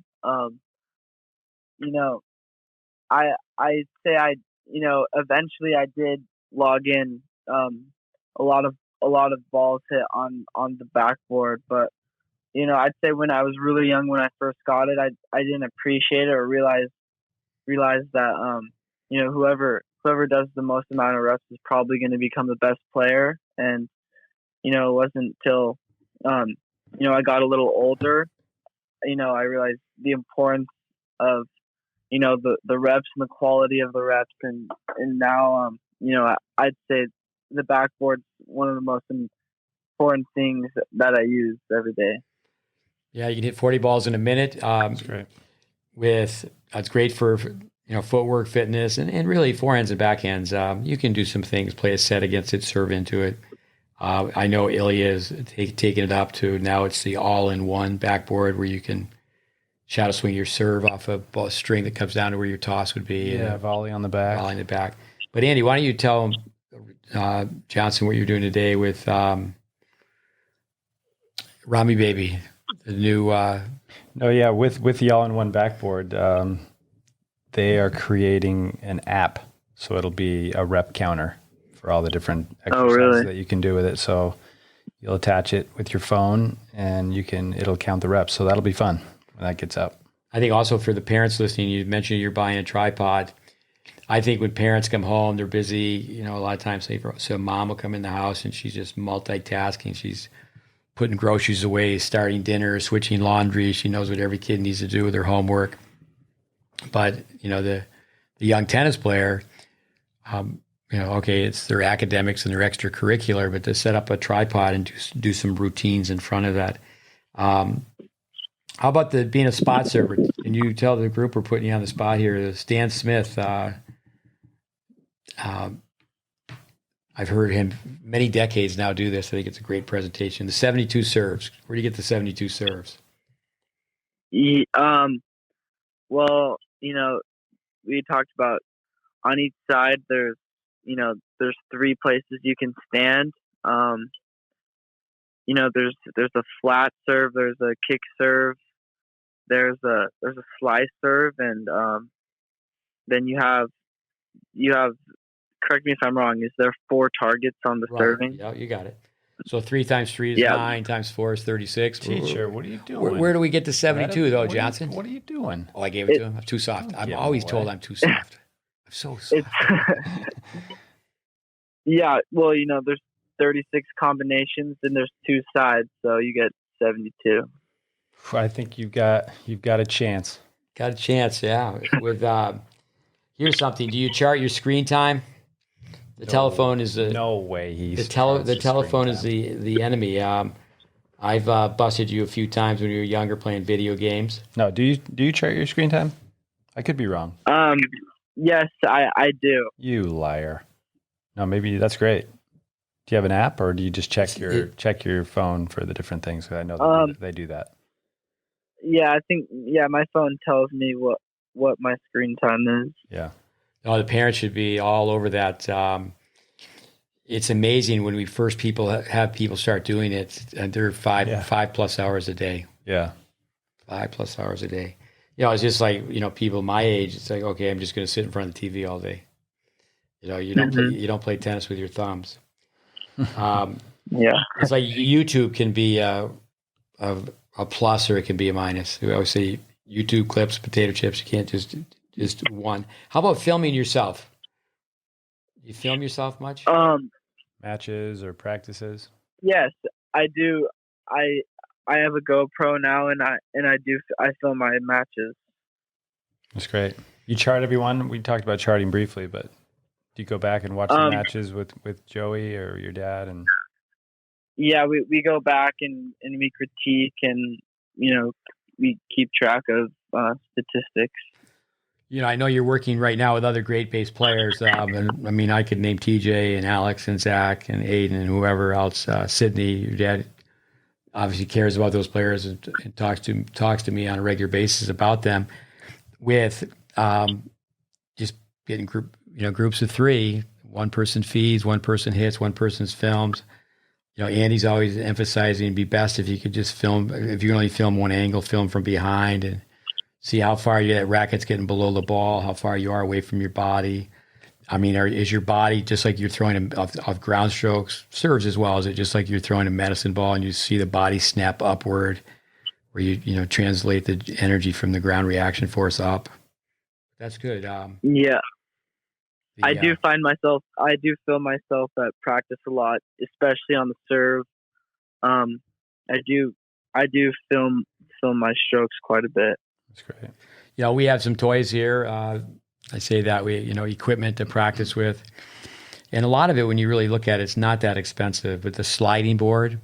S3: I'd say eventually I did log in a lot of balls hit on the backboard, but I'd say when I was really young, when I first got it, I didn't appreciate it or realize that whoever does the most amount of reps is probably going to become the best player. And it wasn't till I got a little older, I realized the importance of the reps and the quality of the reps, and now I'd say the backboard's one of the most important things that I use every day.
S2: Yeah, you can hit 40 balls in a minute.
S1: That's great.
S2: It's great for footwork, fitness, and really forehands and backhands. You can do some things, play a set against it, serve into it. I know Ilya is taking it up to now it's the all-in-one backboard where you can shadow swing your serve off a string that comes down to where your toss would be.
S1: Yeah, volley on the back.
S2: Volley on the back. But Andy, why don't you tell Johnson what you're doing today with Rami Baby, the new...
S1: with the all-in-one backboard, they are creating an app, so it'll be a rep counter for all the different exercises that you can do with it. So you'll attach it with your phone, and it'll count the reps. So that'll be fun when that gets up.
S2: I think also for the parents listening, you mentioned you're buying a tripod. I think when parents come home, they're busy. A lot of times, so mom will come in the house and she's just multitasking. She's putting groceries away, starting dinner, switching laundry. She knows what every kid needs to do with their homework. But the young tennis player, it's their academics and their extracurricular, but to set up a tripod and do some routines in front of that. How about being a spot server? Can you tell the group we're putting you on the spot here? Stan Smith, I've heard him many decades now do this. I think it's a great presentation. The 72 serves. Where do you get the 72 serves?
S3: Well, we talked about on each side there's 3 places you can stand. There's a flat serve, there's a kick serve, there's a slice serve, and then you have correct me if I'm wrong, is there 4 targets on the serving?
S2: Yeah, you got it. So 3 times 3 is 9, times 4 is 36.
S1: Teacher, what are you doing?
S2: Where do we get to 72 though, Johnson?
S1: What are you doing?
S2: Oh, I gave it to him. I'm too soft. I'm always told I'm too soft. I'm so soft.
S3: Yeah, well, there's 36 combinations and there's 2 sides, so you get 72.
S1: I think you've got a chance.
S2: Got a chance, yeah. With here's something. Do you chart your screen time? The telephone is
S1: no way.
S2: The telephone is the enemy. I've busted you a few times when you were younger playing video games.
S1: No, do you chart your screen time? I could be wrong.
S3: Yes, I do.
S1: You liar. No, maybe that's great. Do you have an app, or do you just check your phone for the different things? 'Cause I know they do that.
S3: Yeah, I think my phone tells me what my screen time is.
S1: Yeah.
S2: Oh, the parents should be all over that. It's amazing when we first have people start doing it, and they're 5+ hours a day.
S1: Yeah.
S2: 5+ hours a day. It's just like, people my age, it's like, okay, I'm just going to sit in front of the TV all day. You don't play tennis with your thumbs. It's like YouTube can be a plus or it can be a minus. We always say YouTube clips, potato chips. You can't just one. How about filming yourself? You film yourself much?
S1: Matches or practices?
S3: Yes, I do. I have a GoPro now, and I film my matches.
S1: That's great. You chart everyone. We talked about charting briefly, but do you go back and watch the matches with Joey or your dad? And
S3: yeah, we go back and we critique, and we keep track of statistics.
S2: I know you're working right now with other GreatBase players. And I could name TJ and Alex and Zach and Aiden and whoever else. Sydney, your dad obviously cares about those players and talks to me on a regular basis about them. With just getting groups of 3. One person feeds, one person hits, one person's films. Andy's always emphasizing it'd be best if you could just film. If you can only film one angle, film from behind and see how far that racket's getting below the ball, how far you are away from your body. Is your body just like you're throwing off ground strokes, serves as well? Is it just like you're throwing a medicine ball and you see the body snap upward, where you translate the energy from the ground reaction force up? That's good.
S3: Yeah. I do feel myself at practice a lot, especially on the serve. I do film my strokes quite a bit.
S1: That's great.
S2: We have some toys here. I say that equipment to practice with, and a lot of it, when you really look at it, it's not that expensive. But the sliding board,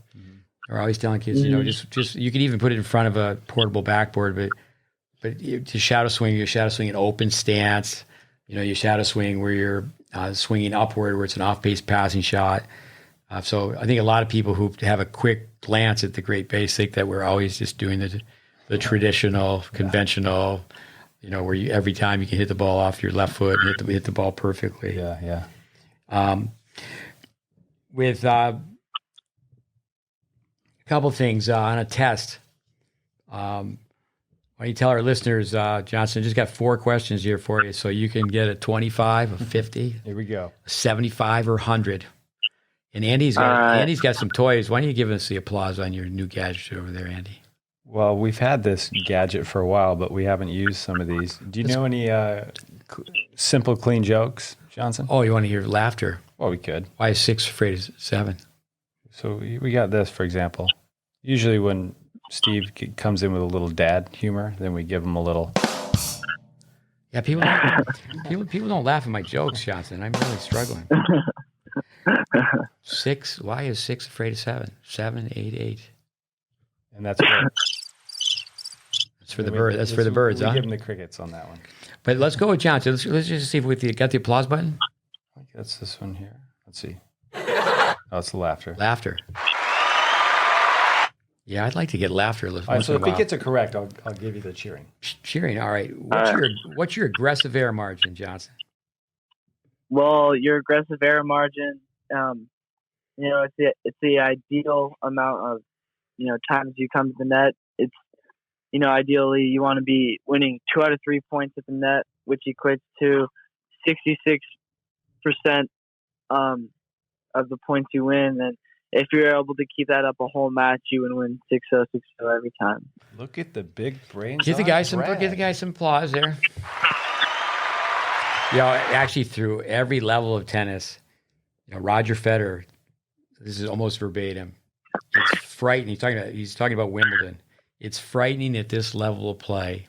S2: we're always telling kids, just you can even put it in front of a portable backboard, but to shadow swing, you shadow swing an open stance. You shadow swing where you're swinging upward, where it's an off-base passing shot. So I think a lot of people who have a quick glance at the GreatBase think that we're always just doing the traditional, conventional, where every time you can hit the ball off your left foot and hit the ball perfectly.
S1: Yeah.
S2: With a couple things on a test. Why don't you tell our listeners, Johnson, just got 4 questions here for you, so you can get a 25, a 50.
S1: Here we go.
S2: A 75 or 100. And Andy's got some toys. Why don't you give us the applause on your new gadget over there, Andy?
S1: Well, we've had this gadget for a while, but we haven't used some of these. Do you know any simple, clean jokes, Johnson?
S2: Oh, you want to hear laughter?
S1: Well, we could.
S2: Why is 6 afraid of 7?
S1: So we got this, for example. Usually when Steve comes in with a little dad humor, then we give him a little.
S2: Yeah, people don't laugh at my jokes, Johnson. I'm really struggling. 6. Why is 6 afraid of 7? 7, 8, 8.
S1: And that's what.
S2: That's for the bird. That's for the birds,
S1: we
S2: huh?
S1: give them the crickets on that one.
S2: But let's go with Johnson. Let's just see if we got the applause button.
S1: I think that's this one here. Let's see. Oh, it's the laughter.
S2: Laughter. Yeah, I'd like to get laughter.
S1: All right, so if he gets it correct, I'll give you the cheering.
S2: Cheering. All right. What's your aggressive error margin, Johnson?
S3: Well, your aggressive error margin, it's the ideal amount of, times you come to the net. It's, ideally you want to be winning 2 out of 3 points at the net, which equates to 66% of the points you win. And if you're able to keep that up a whole match, you would win 6-0, 6-0 every time.
S1: Look at the big brains.
S2: Give the guy some applause there. Actually, through every level of tennis, Roger Federer. This is almost verbatim. It's frightening. He's talking about Wimbledon. It's frightening at this level of play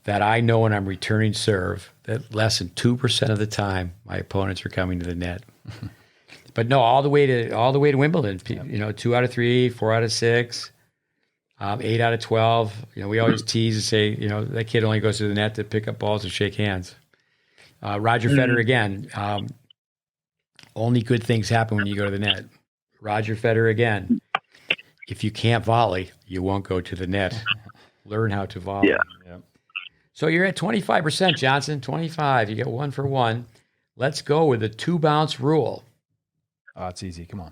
S2: that I know when I'm returning serve that less than 2% of the time my opponents are coming to the net. But no, all the way to Wimbledon. Yep. 2 out of 3, 4 out of 6, 8 out of 12. We always tease and say, that kid only goes to the net to pick up balls and shake hands. Roger Federer again. Only good things happen when you go to the net. Roger Federer again. If you can't volley, you won't go to the net. Learn how to volley.
S3: Yeah.
S1: Yep.
S2: So you're at 25%, Johnson. 25. You get 1 for 1. Let's go with the 2-bounce rule.
S1: Oh, it's easy. Come on.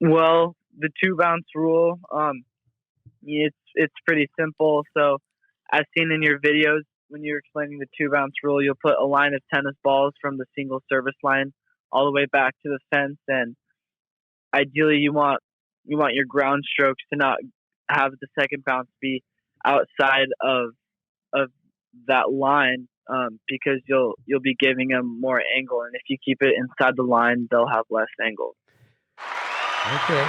S3: Well, the 2-bounce rule, it's pretty simple. So, as seen in your videos, when you're explaining the 2-bounce rule, you'll put a line of tennis balls from the single service line all the way back to the fence, and ideally, you want your ground strokes to not have the second bounce be outside of that line. Because you'll be giving them more angle, and if you keep it inside the line, they'll have less angle.
S2: Okay,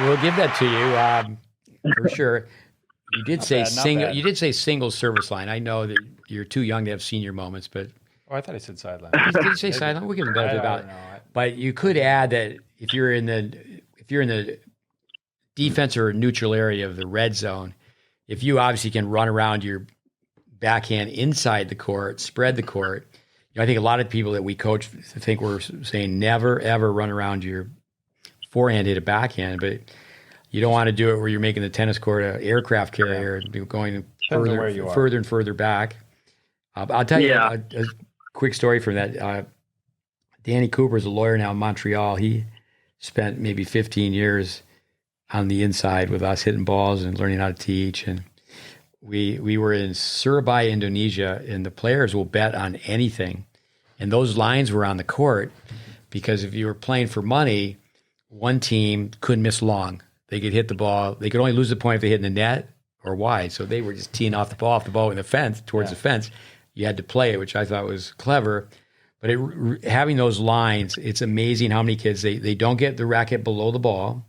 S2: we'll give that to you for sure. You did say single. You did say single service line. I know that you're too young to have senior moments, but
S1: I thought he said sideline.
S2: Did he say sideline? We'll give him benefit about it. But you could add that if you're in the defense or neutral area of the red zone, if you obviously can run around your backhand inside the court, spread the court. I think a lot of people that we coach think we're saying never, ever run around your forehand, hit a backhand, but you don't want to do it where you're making the tennis court an aircraft carrier and going further and further back. I'll tell you a quick story from that. Danny Cooper is a lawyer now in Montreal. He spent maybe 15 years on the inside with us hitting balls and learning how to teach. And we were in Surabaya, Indonesia, and the players will bet on anything. And those lines were on the court because if you were playing for money, one team couldn't miss long. They could hit the ball. They could only lose the point if they hit in the net or wide. So they were just teeing off the ball in the fence, towards the fence. You had to play it, which I thought was clever. But having those lines, it's amazing how many kids, they don't get the racket below the ball,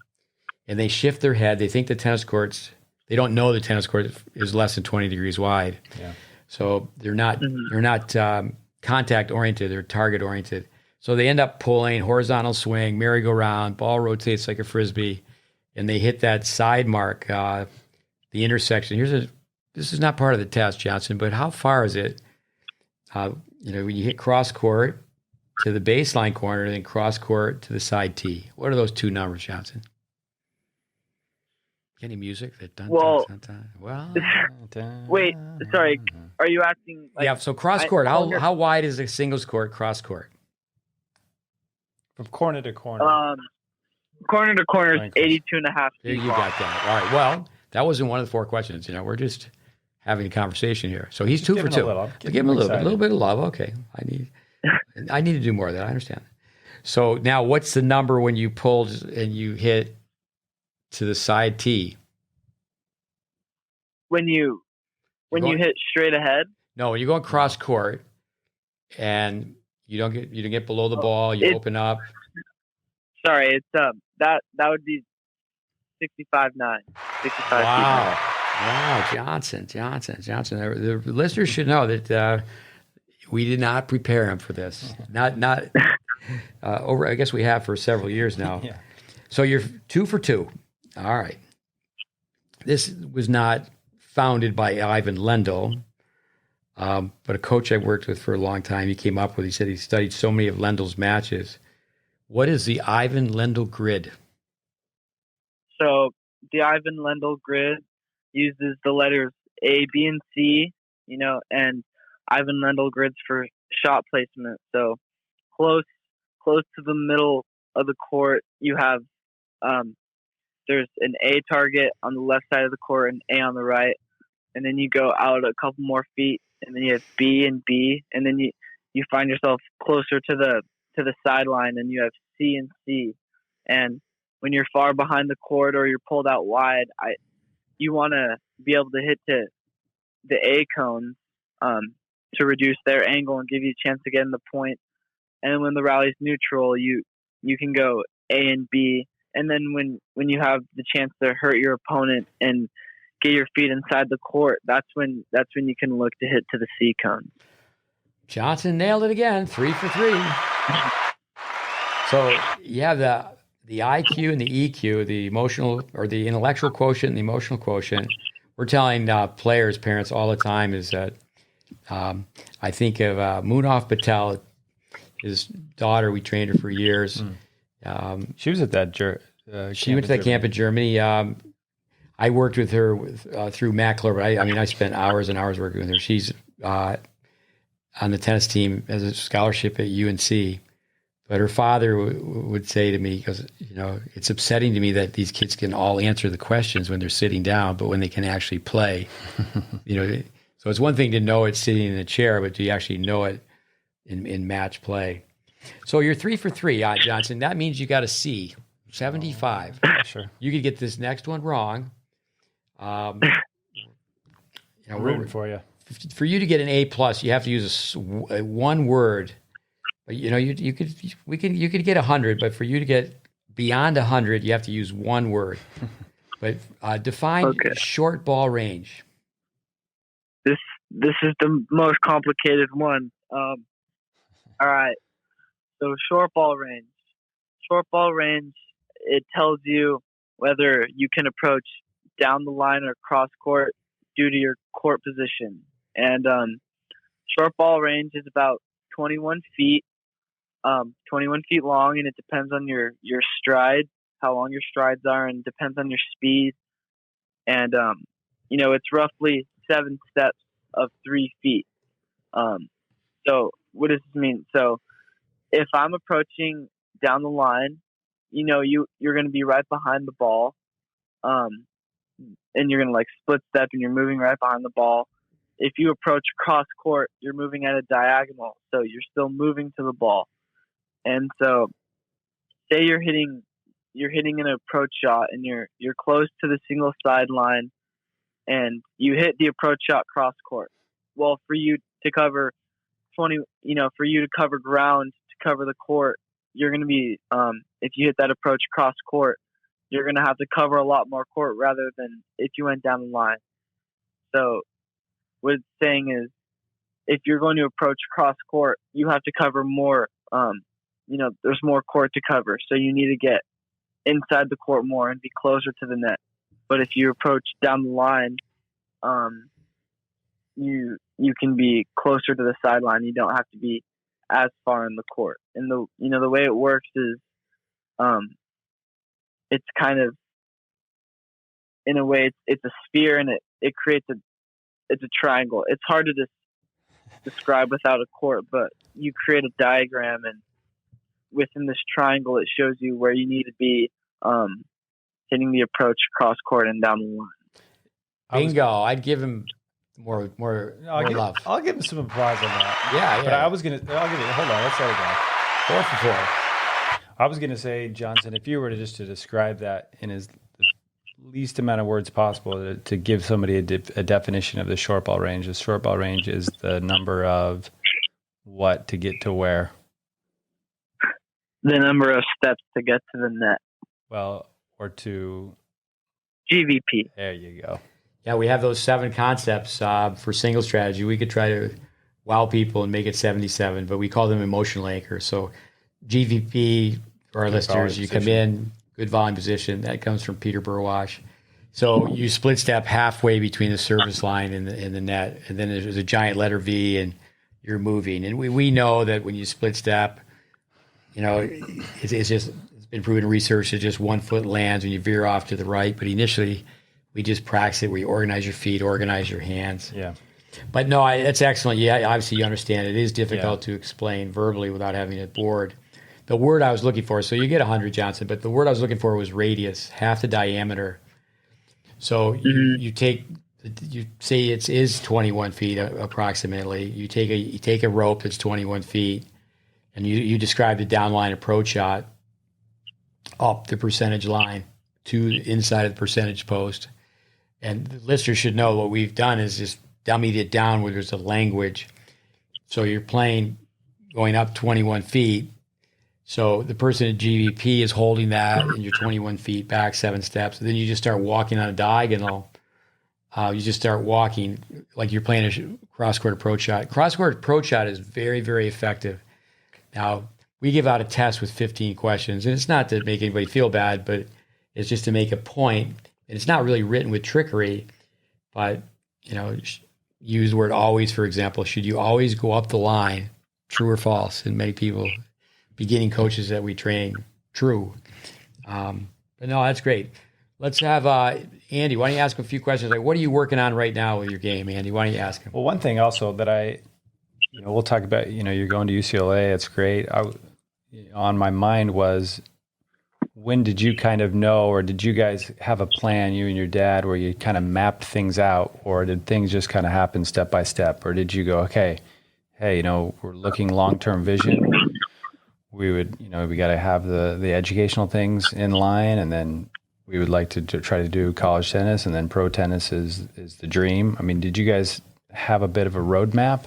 S2: and they shift their head. They think the tennis courts, they don't know the tennis court is less than 20 degrees wide. Yeah. So they're not contact oriented, they're target oriented. So they end up pulling, horizontal swing, merry-go-round, ball rotates like a Frisbee, and they hit that side mark, the intersection. This is not part of the test, Johnson, but how far is it? When you hit cross court to the baseline corner and then cross court to the side tee. What are those two numbers, Johnson? Any music?
S3: Wait, sorry. Are you asking?
S2: So cross court. How wide is a singles court cross court?
S1: From corner to corner.
S3: Corner to corner is 82.5 feet.
S2: You got that. All right. Well, that wasn't one of the 4 questions. We're just having a conversation here. So he's 2 for 2. Give him a little bit of love. Okay. I need to do more of that. I understand. So now what's the number when you pulled and you hit to the side tee?
S3: When you hit straight ahead?
S2: No, when you go cross court and you don't get below the ball, you open up.
S3: Sorry, it's that would be 65.9. 65
S2: Wow. Wow, Johnson. The listeners should know that we did not prepare him for this. Not over. I guess we have for several years now. Yeah. So you're 2 for 2. All right. this was not founded by Ivan Lendl, but a coach I worked with for a long time, he came up with, he said he studied so many of Lendl's matches. What is the Ivan Lendl grid?
S3: So the Ivan Lendl grid uses the letters A, B, and C, and Ivan Lendl grids for shot placement. So close to the middle of the court, you have there's an A target on the left side of the court and A on the right, and then you go out a couple more feet, and then you have B and B, and then you find yourself closer to the sideline, and you have C and C. And when you're far behind the court or you're pulled out wide, you want to be able to hit to the A cones to reduce their angle and give you a chance to get in the point. And when the rally's neutral, you can go A and B. And then when you have the chance to hurt your opponent and get your feet inside the court, that's when you can look to hit to the C cone.
S2: Johnson nailed it again, 3 for 3. So you have the IQ and the EQ, the emotional or the intellectual quotient and the emotional quotient. We're telling players, parents all the time is that I think of Munaf Patel, his daughter. We trained her for years.
S1: She was at that
S2: she went to that camp in Germany. I worked with her through Matt Clover. I spent hours and hours working with her. She's on the tennis team as a scholarship at UNC. But her father would say to me, he goes, it's upsetting to me that these kids can all answer the questions when they're sitting down, but when they can actually play, so it's one thing to know it sitting in a chair, but do you actually know it in match play? So you're 3 for 3, Johnson. That means you got a C, 75.
S1: Sure.
S2: You could get this next one wrong.
S1: I'm rooting for you.
S2: For you to get an A+, you have to use one word. You could get 100, but for you to get beyond 100, you have to use one word. But define short ball range.
S3: This is the most complicated one. All right. So short ball range. Short ball range, it tells you whether you can approach down the line or cross court due to your court position. And short ball range is about 21 feet. 21 feet long, and it depends on your stride, how long your strides are, and depends on your speed. And it's roughly 7 steps of 3 feet. So what does this mean? So if I'm approaching down the line, you're going to be right behind the ball, and you're going to split step, and you're moving right behind the ball. If you approach cross court, you're moving at a diagonal, so you're still moving to the ball. And so, say you're hitting an approach shot, and you're close to the single sideline, and you hit the approach shot cross court. Well, for you to cover ground to cover the court, you're going to be if you hit that approach cross court, you're going to have to cover a lot more court rather than if you went down the line. So, what it's saying is, if you're going to approach cross court, you have to cover more. There's more court to cover, so you need to get inside the court more and be closer to the net. But if you approach down the line, you can be closer to the sideline. You don't have to be as far in the court. And the way it works is, it's kind of, in a way, it's a sphere, and it creates it's a triangle. It's hard to describe without a court, but you create a diagram, and within this triangle, it shows you where you need to be hitting the approach cross court and down the line.
S2: Bingo! I'd give him more love.
S1: I'll give him some applause on that.
S2: Yeah.
S1: But I'll give it. Hold on, let's let it go.
S2: 4 for 4.
S1: I was going to say, Johnson, if you were to describe that in the least amount of words possible, to give somebody a definition of the short ball range. The short ball range is the number of what to get to where?
S3: The number of steps to get to the net.
S1: Well, or to
S3: GVP.
S1: There you go.
S2: Yeah, we have those 7 concepts for single strategy. We could try to wow people and make it 77, but we call them emotional anchors. So GVP, for our listeners, you come in, good volume position. That comes from Peter Burwash. So you split step halfway between the service line and the net, and then there's a giant letter V, and you're moving. And we know that when you split step, it's been proven in research that just 1 foot lands when you veer off to the right. But initially, we just practice it where you organize your feet, organize your hands.
S1: Yeah.
S2: But no, that's excellent. Yeah, obviously you understand it is difficult to explain verbally without having it board. The word I was looking for, so you get 100, Johnson, but the word I was looking for was radius, half the diameter. So you say it is 21 feet approximately. You take a rope that's 21 feet, and you describe the downline approach shot up the percentage line to inside of the percentage post. And the listener should know what we've done is just dummied it down where there's a language. So you're playing going up 21 feet. So the person at GVP is holding that, and you're 21 feet back 7 steps. And then you just start walking on a diagonal. You just start walking like you're playing a cross-court approach shot. Cross-court approach shot is very, very effective. Now, we give out a test with 15 questions, and it's not to make anybody feel bad, but it's just to make a point. And it's not really written with trickery, but, use the word always, for example. Should you always go up the line, true or false? And many people, beginning coaches that we train, true. But no, that's great. Let's have Andy. Why don't you ask him a few questions? Like, what are you working on right now with your game, Andy? Why don't you ask him?
S1: Well, one thing also that we'll talk about, you're going to UCLA. It's great. On my mind was, when did you kind of know, or did you guys have a plan, you and your dad, where you kind of mapped things out, or did things just kind of happen step by step? Or did you go, okay, hey, we're looking long-term vision. We would, we got to have the educational things in line, and then we would like to try to do college tennis, and then pro tennis is the dream. I mean, did you guys have a bit of a roadmap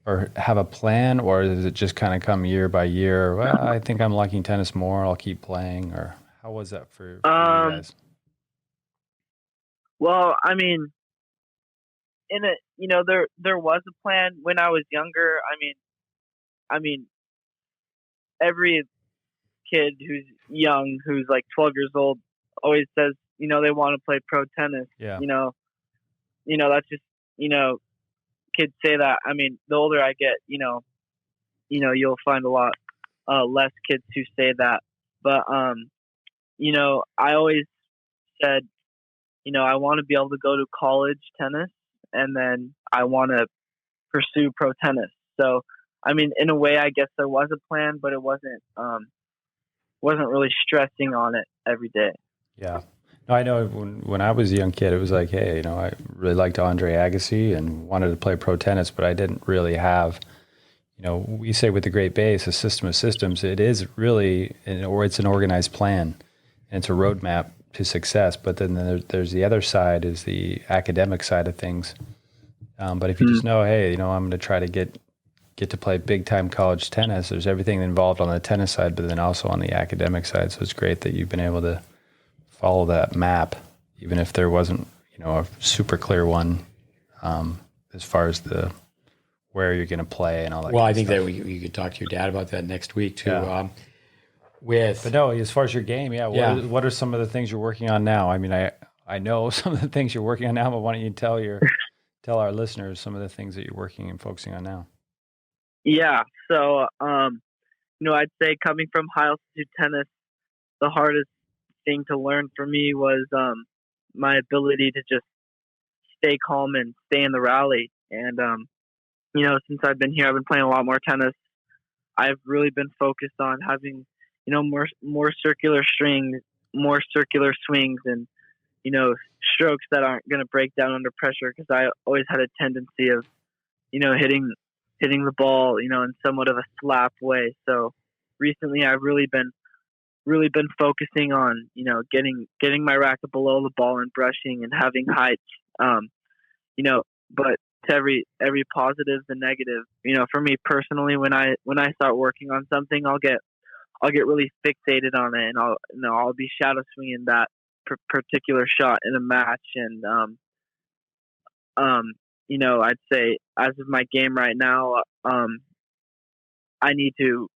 S1: or have a plan, or does it just kind of come year by year? Well, I think I'm liking tennis more, I'll keep playing. Or how was that for you guys?
S3: Well, I mean, there was a plan when I was younger. I mean, every kid who's young, who's like 12 years old, always says, they want to play pro tennis.
S1: Yeah.
S3: That's just, kids say that. I mean, the older I get, you'll find a lot less kids who say that. But, I always said, I want to be able to go to college tennis, and then I want to pursue pro tennis. So, I mean, in a way, I guess there was a plan, but it wasn't really stressing on it every day.
S1: Yeah. No, I know when I was a young kid, it was like, hey, I really liked Andre Agassi and wanted to play pro tennis, but I didn't really have, we say with the GreatBase, a system of systems. It is really, or it's an organized plan, and it's a roadmap to success. But then there's the other side, is the academic side of things. But if you just know, hey, I'm going to try to get to play big time college tennis, there's everything involved on the tennis side, but then also on the academic side. So it's great that you've been able to follow that map, even if there wasn't, a super clear one, as far as where you're going to play and all that.
S2: Well, I think that you could talk to your dad about that next week too.
S1: Yeah. But no, as far as your game, what are some of the things you're working on now? I mean, I know some of the things you're working on now, but why don't you tell our listeners some of the things that you're working and focusing on now?
S3: Yeah. So, I'd say coming from high altitude tennis, the hardest thing to learn for me was my ability to just stay calm and stay in the rally. And since I've been here, I've been playing a lot more tennis. I've really been focused on having more circular strings, more circular swings, and strokes that aren't going to break down under pressure, because I always had a tendency of hitting the ball in somewhat of a slap way. So recently I've really been focusing on, getting my racket below the ball and brushing and having height, but to every positive and negative, for me personally, when I start working on something, I'll get really fixated on it, and I'll be shadow swinging that particular shot in a match. And, I'd say as of my game right now, I need to,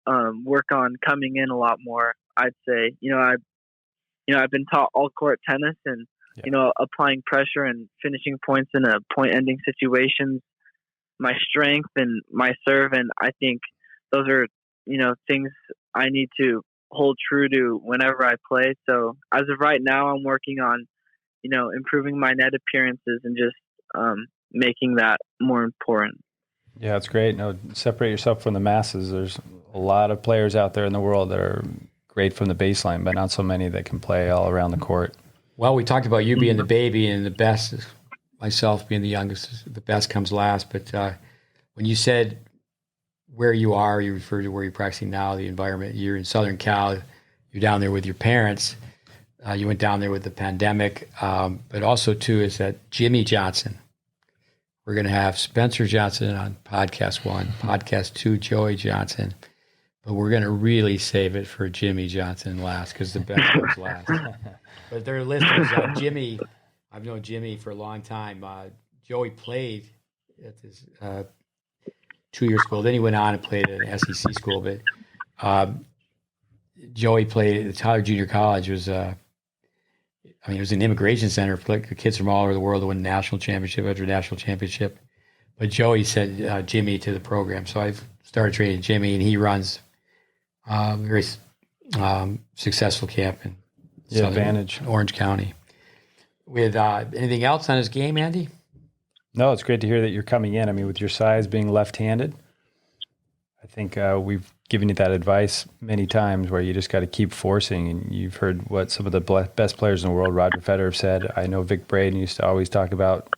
S3: work on coming in a lot more. I'd say, I've been taught all court tennis, and applying pressure and finishing points in a point-ending situations, my strength and my serve. And I think those are, things I need to hold true to whenever I play. So as of right now, I'm working on, improving my net appearances and just making that more important.
S1: Yeah, it's great. No, separate yourself from the masses. There's a lot of players out there in the world that are great from the baseline, but not so many that can play all around the court.
S2: Well, we talked about you being the baby and the best, myself being the youngest. The best comes last. But when you said where you are, you referred to where you're practicing now, the environment. You're in Southern Cal. You're down there with your parents. You went down there with the pandemic. But also, too, is that Jimmy Johnson. We're going to have Spencer Johnson on podcast 1, podcast 2, Joey Johnson. But we're going to really save it for Jimmy Johnson last because the best comes last. But they're listeners. Jimmy, I've known Jimmy for a long time. Joey played at this 2-year school. Then he went on and played at an SEC school. But Joey played at Tyley Junior College. It was an immigration center for kids from all over the world that won national championship after national championship. But Joey sent Jimmy to the program. So I've started training Jimmy, and he runs a very successful camp in
S1: Advantage
S2: Orange County. With anything else on his game, Andy?
S1: No, it's great to hear that you're coming in. I mean, with your size being left-handed, I think we've given you that advice many times where you just got to keep forcing. And you've heard what some of the best players in the world, Roger Federer, have said. I know Vic Braden used to always talk about,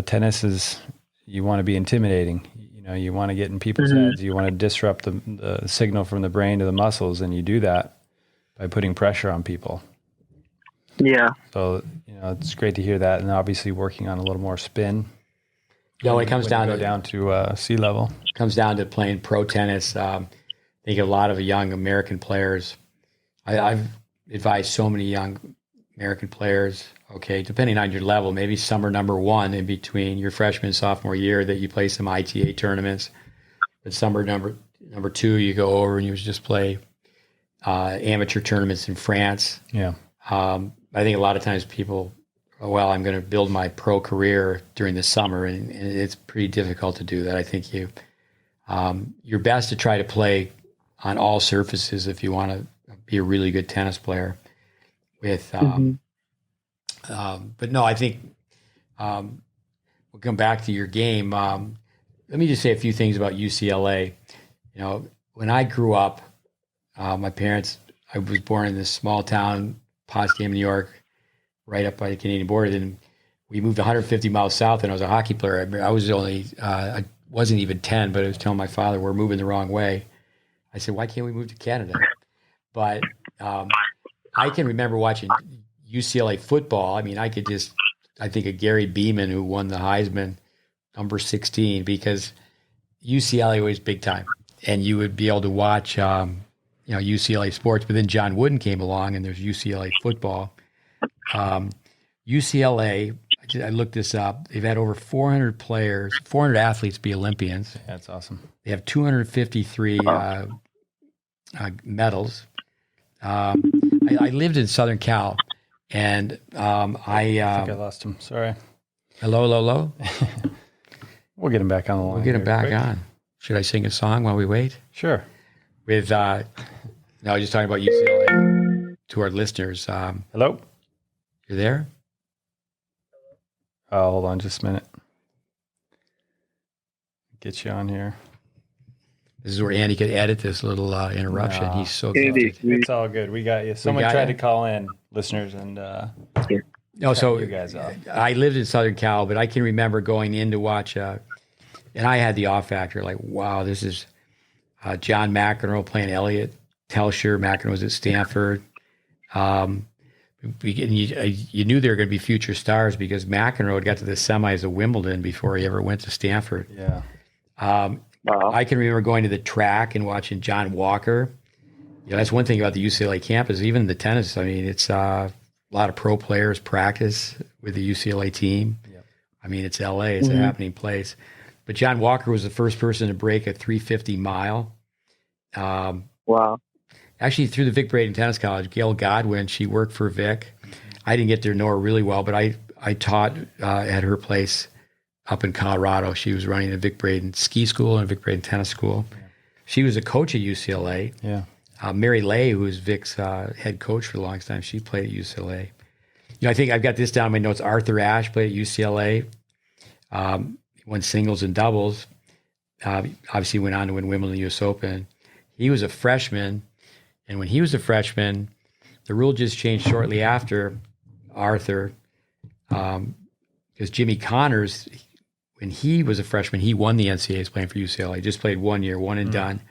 S1: tennis is, you want to be intimidating. You want to get in people's heads. You want to disrupt the signal from the brain to the muscles, and you do that by putting pressure on people.
S3: Yeah.
S1: So, it's great to hear that. And obviously working on a little more spin.
S2: Yeah, when it comes down
S1: to sea level.
S2: Comes down to playing pro tennis. I think a lot of young American players, I've advised so many young American players, okay, depending on your level, maybe summer number 1 in between your freshman and sophomore year that you play some ITA tournaments. But summer number 2, you go over and you just play amateur tournaments in France.
S1: Yeah.
S2: I think a lot of times people, I'm going to build my pro career during the summer, and it's pretty difficult to do that. I think you're best to try to play on all surfaces if you want to be a really good tennis player. But no, I think we'll come back to your game. Let me just say a few things about UCLA. When I grew up, my parents, I was born in this small town, Potsdam, New York, right up by the Canadian border. Then we moved 150 miles south, and I was a hockey player. I was I wasn't even 10, but I was telling my father we're moving the wrong way. I said, why can't we move to Canada? But I can remember watching UCLA football. I mean, I think of Gary Beeman, who won the Heisman, number 16, because UCLA was big time. And you would be able to watch, UCLA sports. But then John Wooden came along, and there's UCLA football. UCLA, I looked this up. They've had over 400 athletes be Olympians.
S1: Yeah, that's awesome.
S2: They have 253 medals. I lived in Southern Cal, and I
S1: think I lost him. Sorry.
S2: Hello.
S1: We'll get him back on the line.
S2: We'll get him back on. Should I sing a song while we wait?
S1: Sure.
S2: With no, just talking about UCLA to our listeners.
S1: Hello.
S2: You're there?
S1: Oh, hold on just a minute. Get you on here.
S2: This is where Andy could edit this little interruption.
S1: No.
S2: He's so
S4: Andy,
S2: gifted.
S1: It's all good. We got you. Someone tried to call in, listeners, and
S2: so
S1: you guys off.
S2: I lived in Southern Cal, but I can remember going in to watch, and I had the off factor, like, wow, this is John McEnroe playing Elliot Telscher. McEnroe was at Stanford. You knew they were going to be future stars because McEnroe had got to the semis of Wimbledon before he ever went to Stanford.
S1: Yeah.
S2: I can remember going to the track and watching John Walker. That's one thing about the UCLA campus, even the tennis. I mean, it's a lot of pro players practice with the UCLA team. Yep. I mean, it's LA. It's a happening place. But John Walker was the first person to break a 350 mile.
S3: Wow.
S2: Actually, through the Vic Braden Tennis College, Gail Godwin, she worked for Vic. I didn't get to know her really well, but I taught at her place up in Colorado. She was running a Vic Braden ski school and a Vic Braden tennis school. Yeah. She was a coach at UCLA.
S1: Yeah.
S2: Mary Lay, who was Vic's head coach for the longest time, she played at UCLA. I think I've got this down in my notes. Arthur Ashe played at UCLA. Won singles and doubles. Obviously went on to win Wimbledon, US Open. He was a freshman, and when he was a freshman, the rule just changed shortly after Arthur, because Jimmy Connors, when he was a freshman, he won the NCAAs playing for UCLA. Just played 1 year, one and done.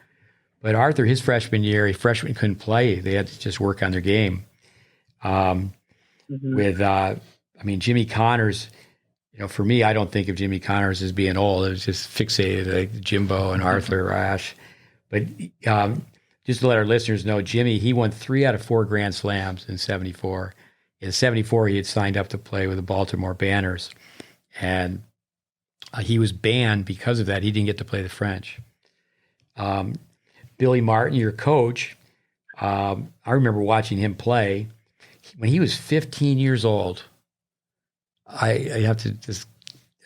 S2: But Arthur, his freshman year, freshmen couldn't play. They had to just work on their game. Jimmy Connors, for me, I don't think of Jimmy Connors as being old. It was just fixated like Jimbo and Arthur Ashe. But just to let our listeners know, Jimmy, he won 3 out of 4 Grand Slams in 74. In 74, he had signed up to play with the Baltimore Banners. And he was banned because of that. He didn't get to play the French. Billy Martin, your coach, I remember watching him play. When he was 15 years old, I have to just,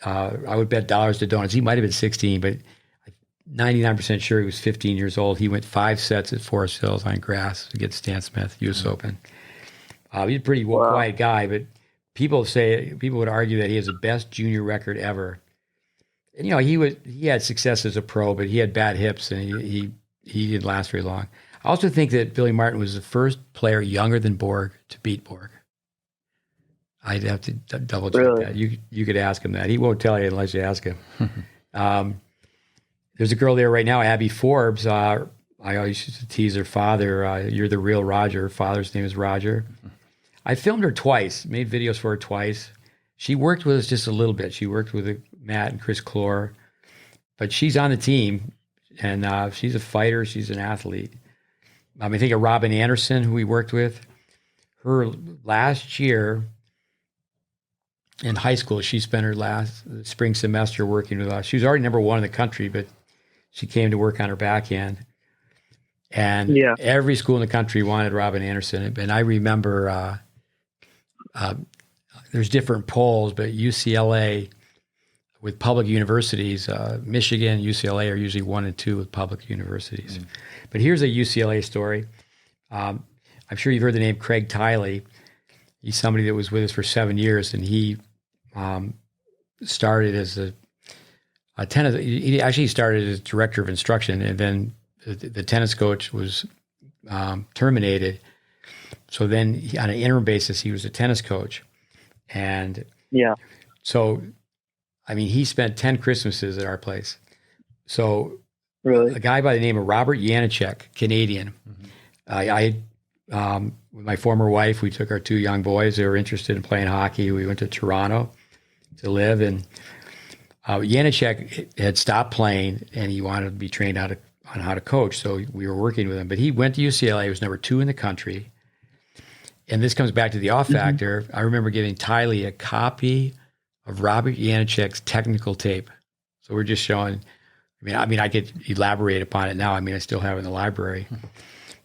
S2: I would bet dollars to donuts. He might have been 16, but 99% sure he was 15 years old. He went 5 sets at Forest Hills on grass against Stan Smith, US Open. He's a pretty quiet guy, but people would argue that he has the best junior record ever. And, he had success as a pro, but he had bad hips and he didn't last very long. I also think that Billy Martin was the first player younger than Borg to beat Borg. I'd have to double check that. You could ask him that. He won't tell you unless you ask him. There's a girl there right now, Abby Forbes. I always used to tease her father. You're the real Roger. Her father's name is Roger. I filmed her twice, made videos for her twice. She worked with us just a little bit. She worked with Matt and Chris Clore, but she's on the team, and she's a fighter. She's an athlete. I think of Robin Anderson, who we worked with. Her last year in high school, she spent her last spring semester working with us. She was already number 1 in the country, but she came to work on her backhand. And every school in the country wanted Robin Anderson. And I remember there's different polls, but UCLA with public universities, Michigan, UCLA are usually 1 and 2 with public universities. But here's a UCLA story. I'm sure you've heard the name Craig Tyley. He's somebody that was with us for 7 years, and he started as a tennis. He actually started as director of instruction, and then the tennis coach was terminated. So then, on an interim basis, he was a tennis coach, and so he spent 10 Christmases at our place. So really, a guy by the name of Robert Janacek, Canadian. With my former wife, we took our 2 young boys. They were interested in playing hockey. We went to Toronto to live, and Janacek had stopped playing, and he wanted to be trained on how to coach. So we were working with him. But he went to UCLA. He was number 2 in the country. And this comes back to the off factor. I remember giving Tyley a copy of Robert Janacek's technical tape. So we're just showing. I could elaborate upon it now. I still have it in the library.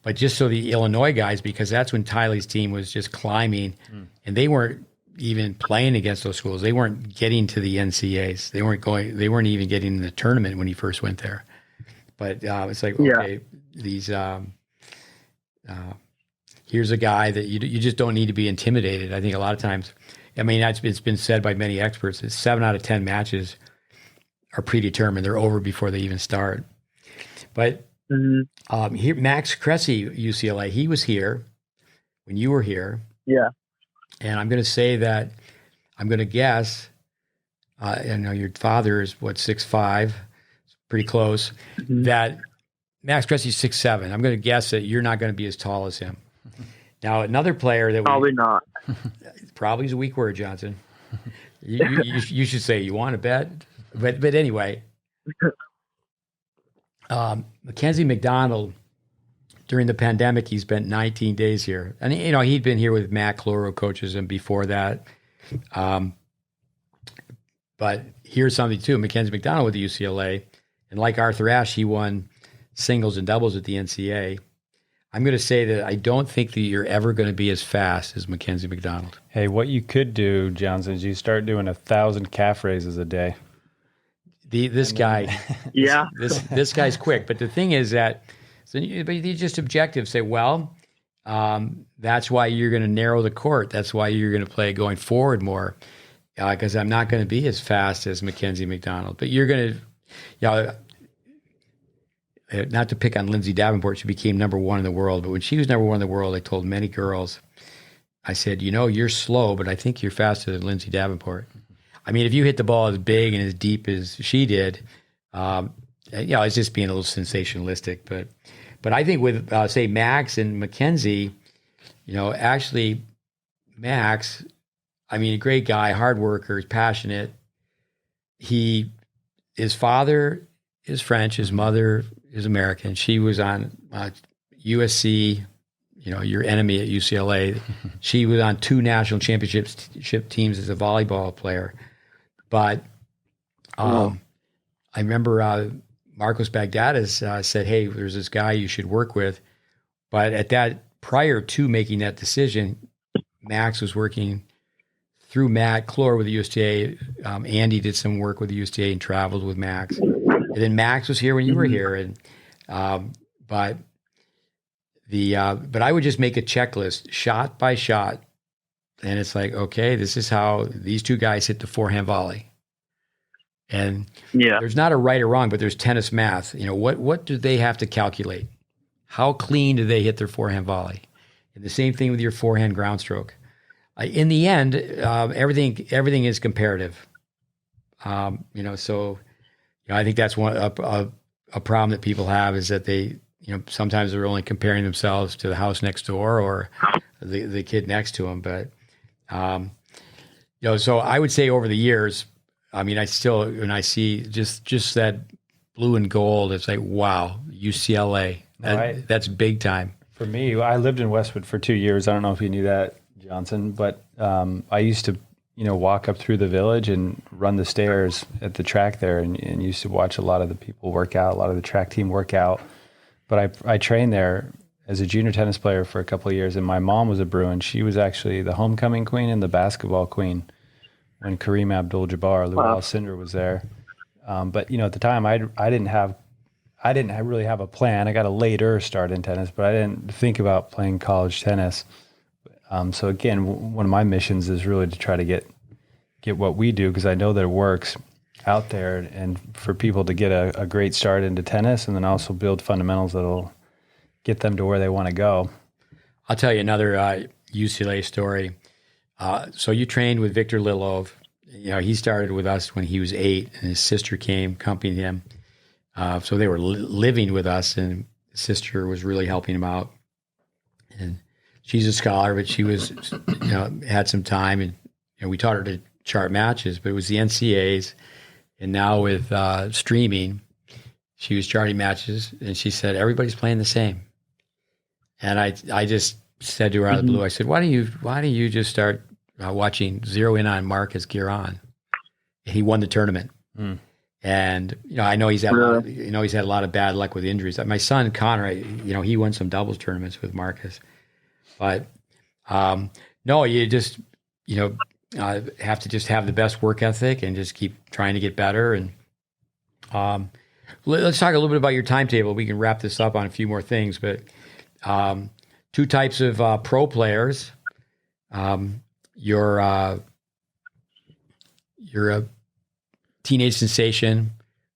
S2: But just so the Illinois guys, because that's when Tyley's team was just climbing, and they weren't even playing against those schools. They weren't getting to the NCAAs. They weren't even getting in the tournament when he first went there. But it's like, okay, these here's a guy that you just don't need to be intimidated. I think a lot of times, it's been said by many experts that 7 out of 10 matches are predetermined. They're over before they even start. But here, Max Cressy, UCLA, he was here when you were here. Yeah. And I'm going to say that, I'm going to guess, I know your father is 6'5", pretty close, that Max Cressy's 6'7". I'm going to guess that you're not going to be as tall as him. Now, another player that
S3: probably not.
S2: Probably is a weak word, Johnson. You should say you want to bet, but anyway, Mackenzie Mcdonald, during the pandemic, he spent 19 days here, and he'd been here with Matt Cloro, coaches him before that. But here's something too: Mackenzie Mcdonald with the UCLA, and like Arthur Ashe, he won singles and doubles at the NCAA. I'm going to say that I don't think that you're ever going to be as fast as Mackenzie Mcdonald.
S1: Hey, what you could do, Johnson, is you start doing 1,000 calf raises a day.
S2: This guy,
S3: Yeah.
S2: this guy's quick. But the thing is that, but he's just objective. Say, well, that's why you're going to narrow the court. That's why you're going to play going forward more, because I'm not going to be as fast as Mackenzie Mcdonald. But you're going to, not to pick on Lindsay Davenport, she became number one in the world. But when she was number one in the world, I told many girls, I said, you're slow, but I think you're faster than Lindsay Davenport. I mean, if you hit the ball as big and as deep as she did, it's just being a little sensationalistic. But I think with, say, Max and Mackenzie, actually, Max, I mean, a great guy, hard worker, passionate. His father is French, his mother is American. She was on USC, your enemy at UCLA. She was on 2 national championship teams as a volleyball player. But I remember Marcos Bagdatis said, hey, there's this guy you should work with. But prior to making that decision, Max was working through Matt Clore with the USTA. Andy did some work with the USTA and traveled with Max. And then Max was here when you were here. And but I would just make a checklist, shot by shot. And it's like, okay, this is how these 2 guys hit the forehand volley. And there's not a right or wrong, but there's tennis math. What do they have to calculate? How clean do they hit their forehand volley? And the same thing with your forehand ground stroke. In the end, everything is comparative. So I think that's a problem that people have, is that they, sometimes they're only comparing themselves to the house next door or the kid next to them. But, so I would say over the years, I mean, when I see just that blue and gold, it's like, wow, UCLA, that's big time.
S1: For me, I lived in Westwood for 2 years. I don't know if you knew that, Johnson, but I used to, walk up through the village and run the stairs at the track there, and used to watch a lot of the people work out, a lot of the track team work out. But I trained there as a junior tennis player for a couple of years, and my mom was a Bruin. She was actually the homecoming queen and the basketball queen when Kareem Abdul-Jabbar, Luau Cinder was there. But at the time, I didn't really have a plan. I got a later start in tennis, but I didn't think about playing college tennis. So again, one of my missions is really to try to get what we do, because I know that it works out there, and for people to get a great start into tennis, and then also build fundamentals that'll get them to where they want to go.
S2: I'll tell you another UCLA story. So you trained with Victor Lilov. He started with us when he was 8, and his sister came, accompanied him. So they were living with us, and his sister was really helping him out. And she's a scholar, but she was, had some time, and we taught her to chart matches. But it was the NCAAs, and now with streaming, she was charting matches, and she said everybody's playing the same. And I just said to her out of the blue, I said, why don't you just start zero in on Marcus Giron? He won the tournament. And I know he's had a lot of bad luck with injuries. My son Connor, he won some doubles tournaments with Marcus. But no, you just have to just have the best work ethic and just keep trying to get better. And let's talk a little bit about your timetable. We can wrap this up on a few more things, but 2 types of pro players. You're a teenage sensation,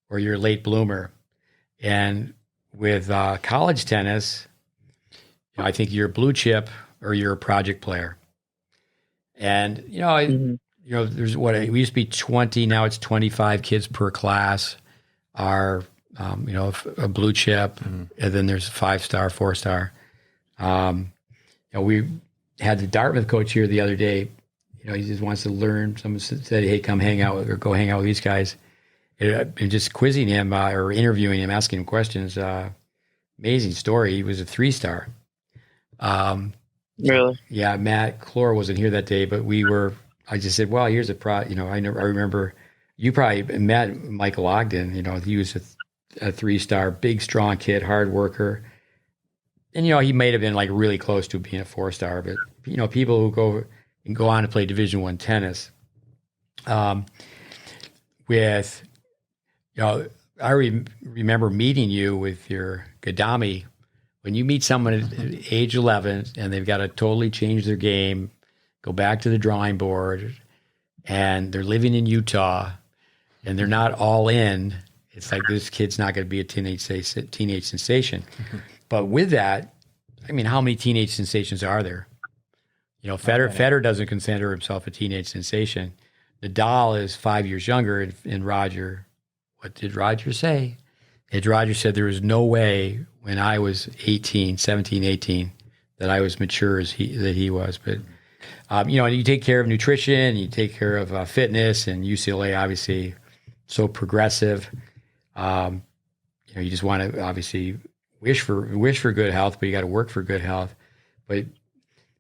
S2: or you're a late bloomer. And with college tennis, I think you're a blue chip or you're a project player. And there's we used to be 20, now it's 25 kids per class are a blue chip, and then there's a 5-star, 4-star. We had the Dartmouth coach here the other day. He just wants to learn. Someone said, hey, come hang out with, or go hang out with these guys. And just quizzing him or interviewing him, asking him questions. Amazing story. He was a 3-star.
S3: Really?
S2: Yeah, Matt Clore wasn't here that day, but I just said, well, here's I remember you probably met Michael Ogden. He was a 3-star, big, strong kid, hard worker. and he may have been like really close to being a 4-star, but people who go on to play Division I tennis, with, I remember meeting you with your Gadami. When you meet someone at age 11 and they've got to totally change their game, go back to the drawing board, and they're living in Utah and they're not all in, it's like this kid's not going to be a teenage sensation. But with that, I mean, how many teenage sensations are there? Federer doesn't consider himself a teenage sensation. Nadal is 5 years younger, and Roger, what did Roger say? Roger said there was no way when I was 17, 18, that I was mature as he was. But, and you take care of nutrition, you take care of fitness, and UCLA, obviously, so progressive. You just want to obviously wish for good health, but you got to work for good health. But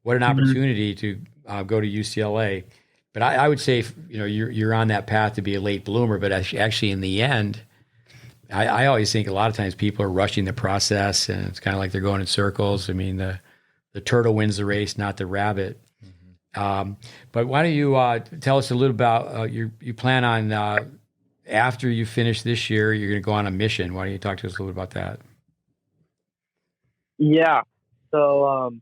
S2: what an opportunity to go to UCLA. But I would say, you're on that path to be a late bloomer, but actually in the end, I always think a lot of times people are rushing the process, and it's kind of like they're going in circles. I mean, the turtle wins the race, not the rabbit. But why don't you tell us a little about you plan on, after you finish this year, you're going to go on a mission. Why don't you talk to us a little about that?
S3: Yeah. So,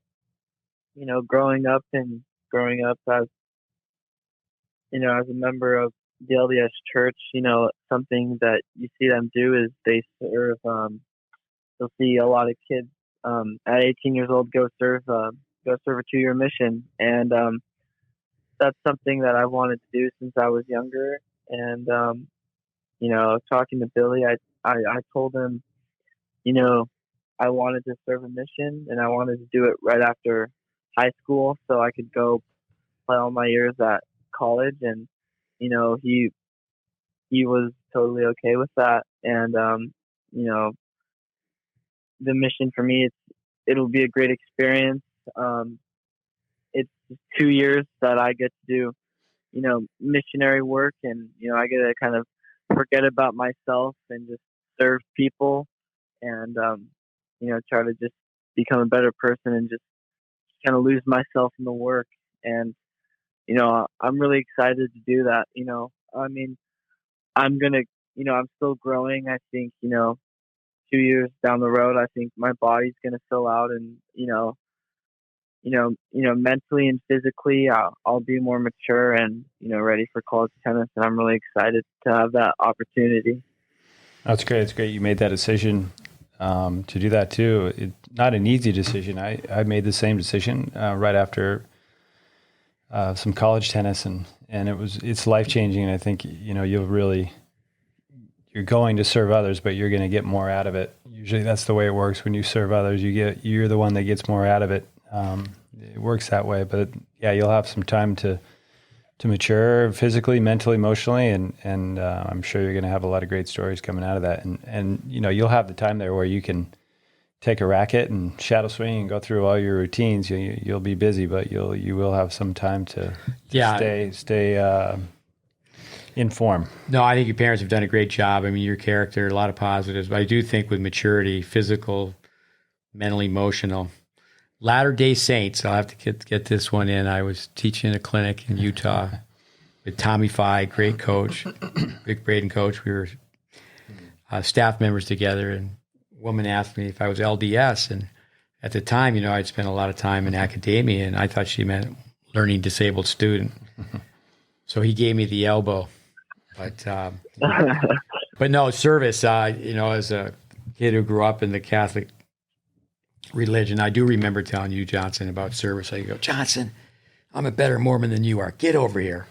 S3: growing up as, as a member of the LDS church, something that you see them do is they serve, you'll see a lot of kids, at 18 years old go serve a 2-year mission. And, that's something that I wanted to do since I was younger. And, talking to Billy, I told him, I wanted to serve a mission and I wanted to do it right after high school so I could go play all my years at college. And, he was totally okay with that. And, the mission for me, it'll be a great experience. It's 2 years that I get to do, missionary work, and, I get to kind of forget about myself and just serve people and, try to just become a better person and just kind of lose myself in the work. And, I'm really excited to do that. I mean, I'm going to, I'm still growing. I think, 2 years down the road, I think my body's going to fill out, and, mentally and physically, I'll be more mature and, ready for college tennis. And I'm really excited to have that opportunity.
S1: That's great. It's great you made that decision to do that too. It's not an easy decision. I made the same decision right after some college tennis, and it's life-changing. And I think, you're going to serve others, but you're going to get more out of it. Usually that's the way it works. When you serve others, you're the one that gets more out of it. It works that way, but yeah, you'll have some time to mature physically, mentally, emotionally, and I'm sure you're going to have a lot of great stories coming out of that. And you'll have the time there where you can take a racket and shadow swing and go through all your routines. You'll be busy, but you will have some time to stay in form.
S2: No, I think your parents have done a great job. I mean, your character, a lot of positives, but I do think with maturity, physical, mentally, emotional. Latter-day Saints, I'll have to get this one in. I was teaching a clinic in Utah with Tommy Fye, great coach, Rick Braden coach. We were staff members together, and a woman asked me if I was LDS. And at the time, I'd spent a lot of time in academia, and I thought she meant learning disabled student. So he gave me the elbow. But no, service, as a kid who grew up in the Catholic religion, I do remember telling you, Johnson, about service. I go, Johnson, I'm a better Mormon than you are. Get over here.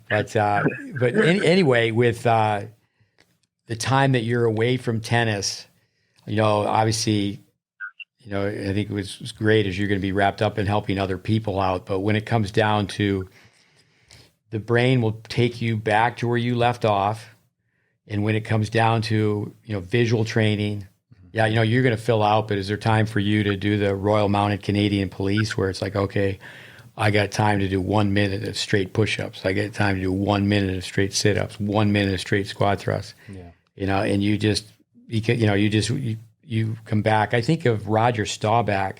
S2: But anyway, with the time that you're away from tennis, obviously, I think it was great as you're going to be wrapped up in helping other people out. But when it comes down to the brain will take you back to where you left off. And when it comes down to, visual training, yeah, you're going to fill out, but is there time for you to do the Royal Mounted Canadian Police where it's like, okay, I got time to do 1 minute of straight push-ups. I got time to do 1 minute of straight sit-ups, 1 minute of straight squat thrusts. Yeah. And you you come back. I think of Roger Staubach.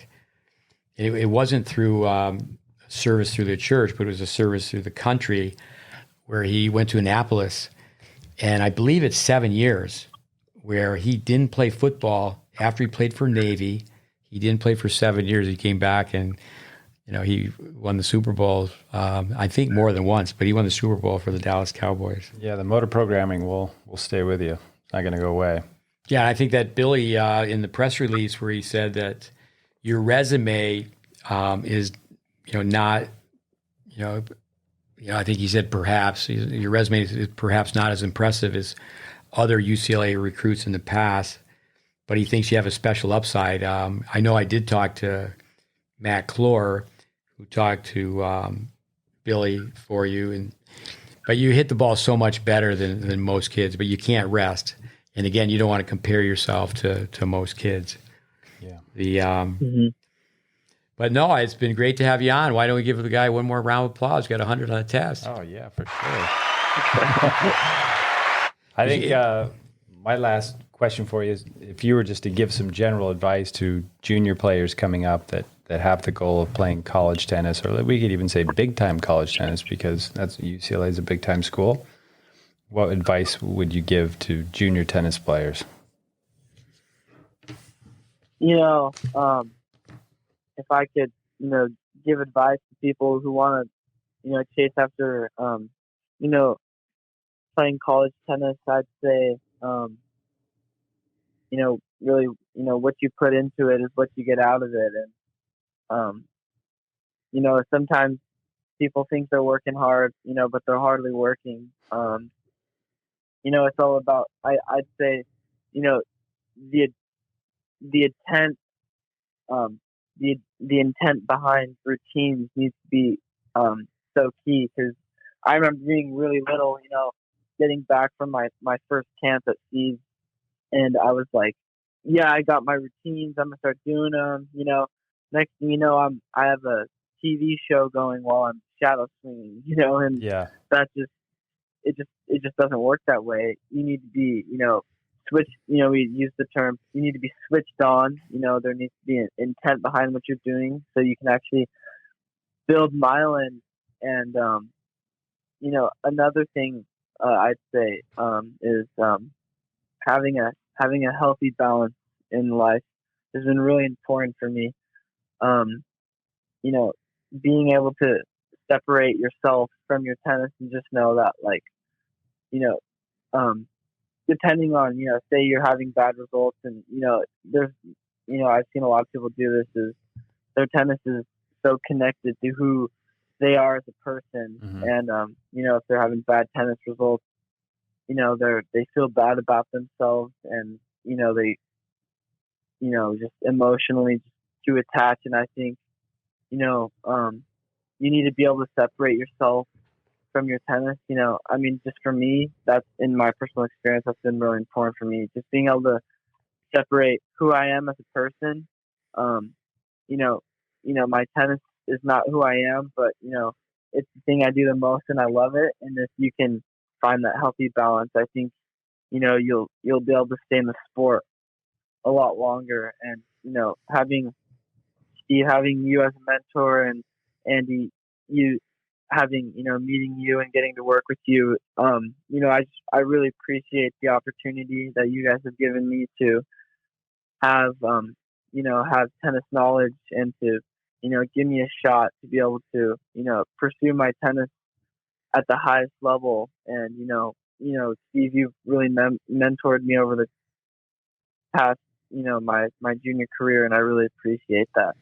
S2: It wasn't through service through the church, but it was a service through the country where he went to Annapolis. And I believe it's 7 years where he didn't play football after he played for Navy. He didn't play for 7 years. He came back and, he won the Super Bowl, I think more than once, but he won the Super Bowl for the Dallas Cowboys.
S1: Yeah, the motor programming will stay with you. It's not going to go away. Yeah,
S2: I think that Billy, in the press release where he said that your resume is, not, I think he said perhaps your resume is perhaps not as impressive as other UCLA recruits in the past, but he thinks you have a special upside. I know I did talk to Matt Clore, who talked to Billy for you, but you hit the ball so much better than most kids, but you can't rest. And again, you don't want to compare yourself to most kids.
S1: Yeah.
S2: But no, it's been great to have you on. Why don't we give the guy one more round of applause? Got 100 on the test.
S1: Oh yeah, for sure. I think my last question for you is, if you were just to give some general advice to junior players coming up that have the goal of playing college tennis, or we could even say big time college tennis, because that's UCLA is a big time school. What advice would you give to junior tennis players?
S3: If I could, give advice to people who want to, chase after, playing college tennis, I'd say, really, what you put into it is what you get out of it. And, sometimes people think they're working hard, but they're hardly working. It's all about, I'd say, the intent, the intent behind routines needs to be so key, because I remember being really little, getting back from my first camp at Steve's, and I was like, yeah, I got my routines, I'm gonna start doing them. Next thing you know, I have a TV show going while I'm shadow swinging, and that it just doesn't work that way. You need to be, switch, we use the term, you need to be switched on. There needs to be an intent behind what you're doing, so you can actually build myelin. And another thing I'd say is having a healthy balance in life has been really important for me. Being able to separate yourself from your tennis and just know that, like, depending on, say you're having bad results, and, there's, I've seen a lot of people do this, is their tennis is so connected to who they are as a person.
S1: Mm-hmm.
S3: And, if they're having bad tennis results, they feel bad about themselves, and, they, just emotionally too attached. And I think, you need to be able to separate yourself from your tennis. Just for me, that's, in my personal experience, that's been really important for me. Just being able to separate who I am as a person. My tennis is not who I am, but, it's the thing I do the most, and I love it. And if you can find that healthy balance, I think, you'll be able to stay in the sport a lot longer. And, having Steve, having you as a mentor, and Andy, you having, meeting you and getting to work with you, I really appreciate the opportunity that you guys have given me to have, have tennis knowledge, and to, give me a shot to be able to, pursue my tennis at the highest level. And, Steve, you've really mentored me over the past, my junior career, and I really appreciate that.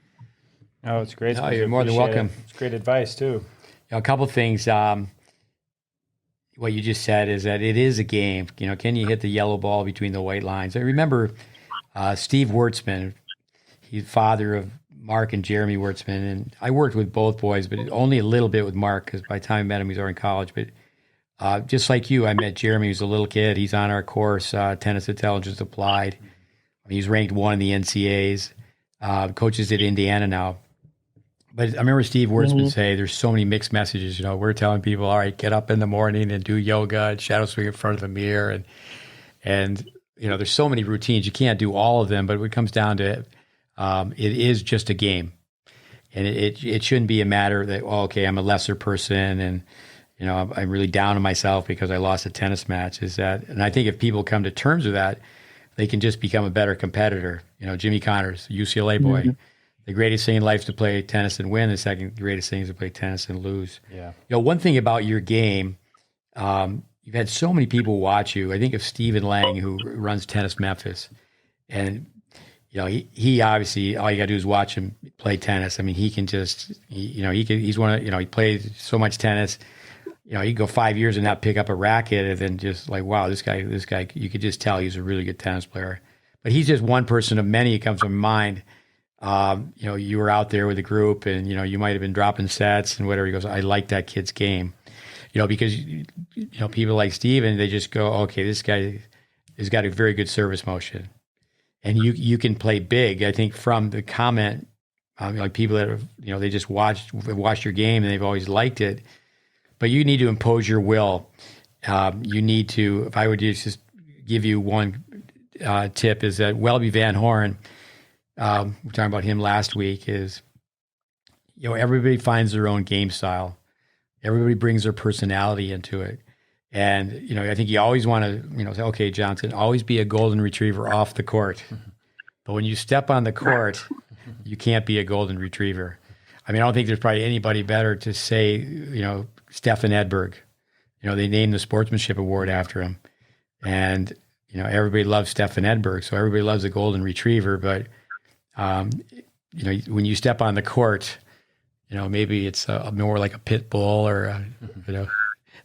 S1: Oh, it's great.
S2: No, you're more than welcome.
S1: It's great advice too.
S2: A couple of things. What you just said is that it is a game. Can you hit the yellow ball between the white lines? I remember Steve Wertzman. He's father of Mark and Jeremy Wertzman, and I worked with both boys, but only a little bit with Mark, because by the time I met him, he was already in college. But just like you, I met Jeremy. He was a little kid. He's on our course, Tennis Intelligence Applied. He's ranked 1 in the NCAAs. Coaches at Indiana now. But I remember Steve Wertzman say, there's so many mixed messages. We're telling people, all right, get up in the morning and do yoga and shadow swing in front of the mirror. And there's so many routines. You can't do all of them, but when it comes down to it, it is just a game. And it shouldn't be a matter that, well, okay, I'm a lesser person and, I'm really down on myself because I lost a tennis match. And I think if people come to terms with that, they can just become a better competitor. Jimmy Connors, UCLA boy, the greatest thing in life is to play tennis and win. The second greatest thing is to play tennis and lose.
S1: Yeah.
S2: One thing about your game, you've had so many people watch you. I think of Stephen Lang, who runs Tennis Memphis, and he obviously, all you got to do is watch him play tennis. I mean, he can just, he's one of, he plays so much tennis. He can go 5 years and not pick up a racket, and then just like, wow, this guy, you could just tell he's a really good tennis player. But he's just one person of many that comes to mind. You were out there with a group, and you might have been dropping sets and whatever. He goes, I like that kid's game, because people like Steven, they just go, okay, this guy has got a very good service motion, and you can play big. I think from the comment, like people that have, they just watched your game and they've always liked it. But you need to impose your will. You need to, if I would just give you one tip, is that Welby Van Horn, we were talking about him last week, is, everybody finds their own game style. Everybody brings their personality into it. And, I think you always want to, say, okay, Johnson, always be a golden retriever off the court. But when you step on the court, you can't be a golden retriever. I mean, I don't think there's probably anybody better to say, Stefan Edberg. They named the Sportsmanship Award after him. And, everybody loves Stefan Edberg, so everybody loves a golden retriever. But, when you step on the court, maybe it's more like a pit bull or,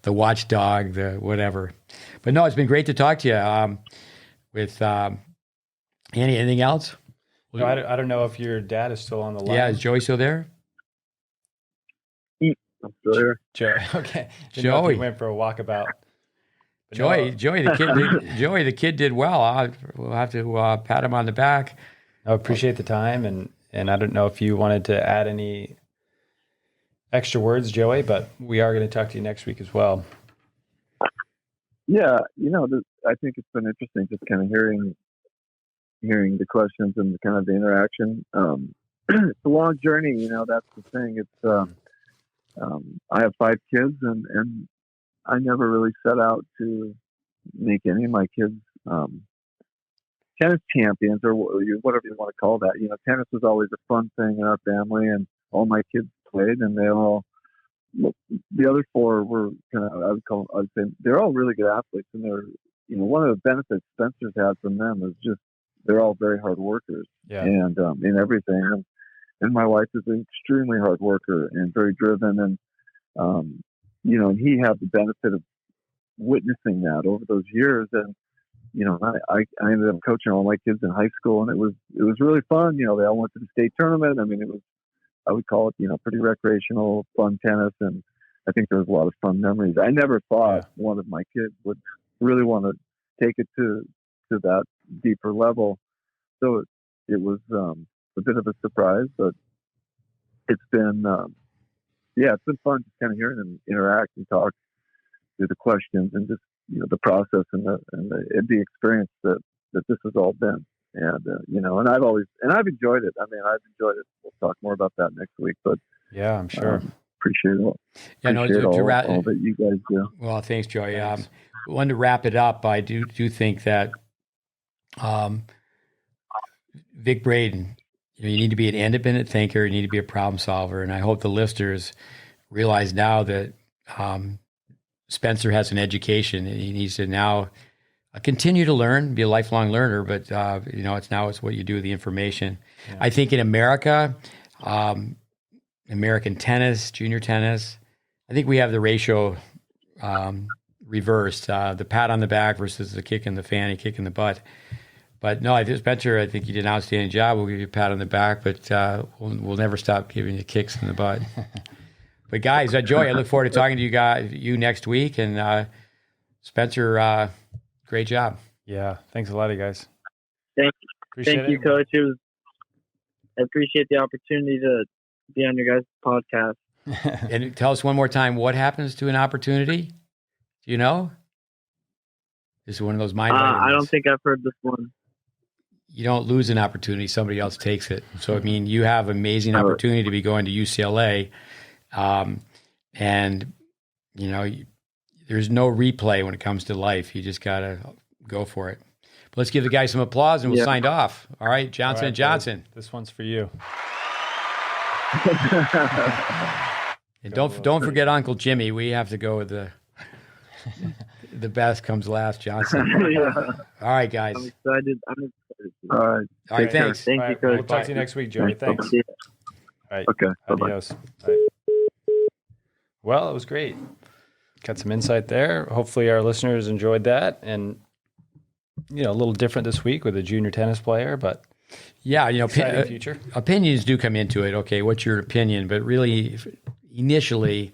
S2: the watchdog, the whatever. But no, it's been great to talk to you. With Annie, anything else?
S1: No, I don't know if your dad is still on the line.
S2: Yeah, is Joey still there?
S4: I'm still here.
S1: Okay.
S2: Joey
S1: went for a walkabout.
S2: Joey, the kid did well. We'll have to pat him on the back.
S1: I appreciate the time, and I don't know if you wanted to add any extra words, Joey, but we are going to talk to you next week as well.
S4: Yeah, I think it's been interesting just kind of hearing the questions and kind of the interaction. It's a long journey, that's the thing. It's I have 5 kids, and I never really set out to make any of my kids tennis champions or whatever you want to call that. Tennis was always a fun thing in our family, and all my kids played, and the other 4 were kind of, I would say they're all really good athletes, and they're, one of the benefits Spencer's had from them is just they're all very hard workers, and in everything. And my wife is an extremely hard worker and very driven, and and he had the benefit of witnessing that over those years. And I ended up coaching all my kids in high school, and it was really fun. They all went to the state tournament. I mean, I would call it pretty recreational, fun tennis, and I think there was a lot of fun memories. I never thought one of my kids would really want to take it to that deeper level, so it was a bit of a surprise, but it's been it's been fun just kind of hearing them interact and talk through the questions and just the process and the experience that this has all been. And and I've enjoyed it. I mean, I've enjoyed it. We'll talk more about that next week, but
S1: yeah, I'm sure.
S4: Appreciate it. All that you guys do.
S2: Well, thanks, Joey. Thanks. Wanted to wrap it up. I do think that Vic Braden, you need to be an independent thinker. You need to be a problem solver. And I hope the listeners realize now that Spencer has an education, and he needs to now continue to learn, be a lifelong learner. But it's what you do with the information. Yeah. I think in America, American tennis, junior tennis, I think we have the ratio reversed. The pat on the back versus the kick in the fanny, kick in the butt. But no, Spencer, I think you did an outstanding job. We'll give you a pat on the back, but we'll never stop giving you kicks in the butt. But guys, Joey, I look forward to talking to you next week. And Spencer, great job.
S1: Yeah, thanks a lot, you guys.
S3: Thank you, Coach. I appreciate the opportunity to be on your guys' podcast.
S2: And tell us one more time, what happens to an opportunity? Do you know? This is one of those mind.
S3: I don't think I've heard this one.
S2: You don't lose an opportunity; somebody else takes it. So I mean, you have amazing opportunity to be going to UCLA, and you know, there's no replay when it comes to life. You just gotta go for it. But let's give the guy some applause, and we'll sign off. All right, Johnson
S1: All right,
S2: and Johnson.
S1: Buddy. This one's for you.
S2: And don't forget Uncle Jimmy. We have to go with the best comes last, Johnson. All right, guys.
S3: I'm excited.
S4: All right.
S2: All right, thanks.
S3: Thank
S1: All
S3: you,
S1: right,
S3: Coach.
S1: we'll talk to you next week, Joey. Thanks.
S3: Yeah.
S1: All right.
S4: Okay. Bye-bye.
S1: Adios. All right. Well, it was great. Got some insight there. Hopefully our listeners enjoyed that. And, you know, a little different this week with a junior tennis player, but
S2: Yeah, you know,
S1: exciting future.
S2: opinions do come into it. Okay, what's your opinion? But really, initially,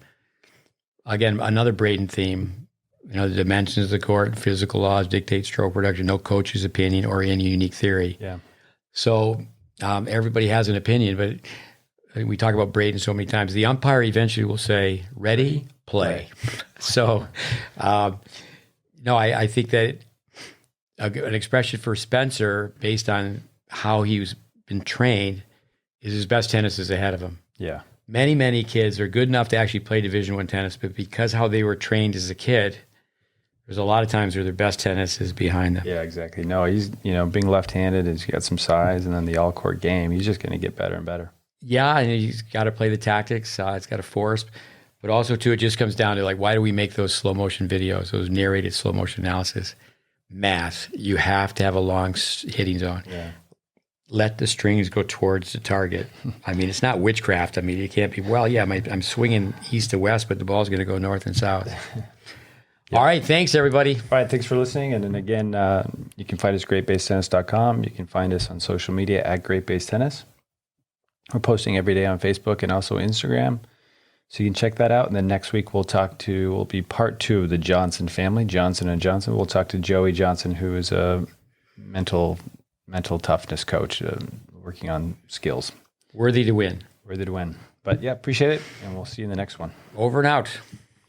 S2: again, another Braden theme. You know, the dimensions of the court, physical laws dictate stroke production. No coach's opinion or any unique theory.
S1: Yeah.
S2: So everybody has an opinion, but we talk about Braden so many times. The umpire eventually will say, "Ready, play." So, no, I think that an expression for Spencer, based on how he's been trained, is his best tennis is ahead of him.
S1: Yeah.
S2: Many kids are good enough to actually play Division I tennis, but because how they were trained as a kid, there's a lot of times where their best tennis is behind them.
S1: Yeah, exactly. No, he's, you know, being left-handed, he's got some size, and then the all-court game, he's just going to get better and better.
S2: Yeah, and he's got to play the tactics. It's got to force. But also, too, it just comes down to, like, why do we make those slow motion videos, those narrated slow motion analysis? Math. You have to have a long hitting zone.
S1: Yeah.
S2: Let the strings go towards the target. I mean, it's not witchcraft. I mean, it can't be, well, yeah, I'm swinging east to west, but the ball's going to go north and south. Yeah. All right. Thanks, everybody.
S1: All right. Thanks for listening. And then again, you can find us at GreatBaseTennis.com. You can find us on social media at GreatBase Tennis. We're posting every day on Facebook and also Instagram. So you can check that out. And then next week will be part 2 of the Johnson family, Johnson and Johnson. We'll talk to Joey Johnson, who is a mental toughness coach, working on skills.
S2: Worthy to win.
S1: But yeah, appreciate it. And we'll see you in the next one.
S2: Over and out.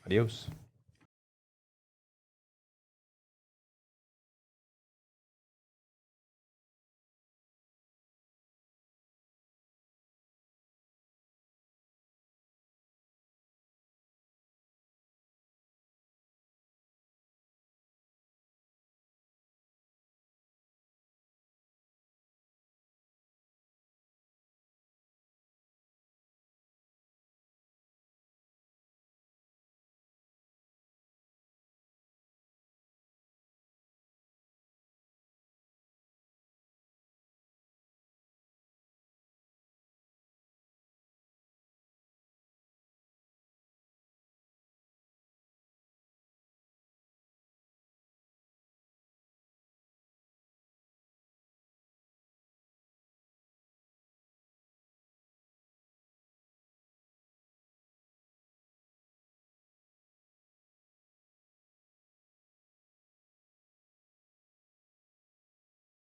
S1: Adios.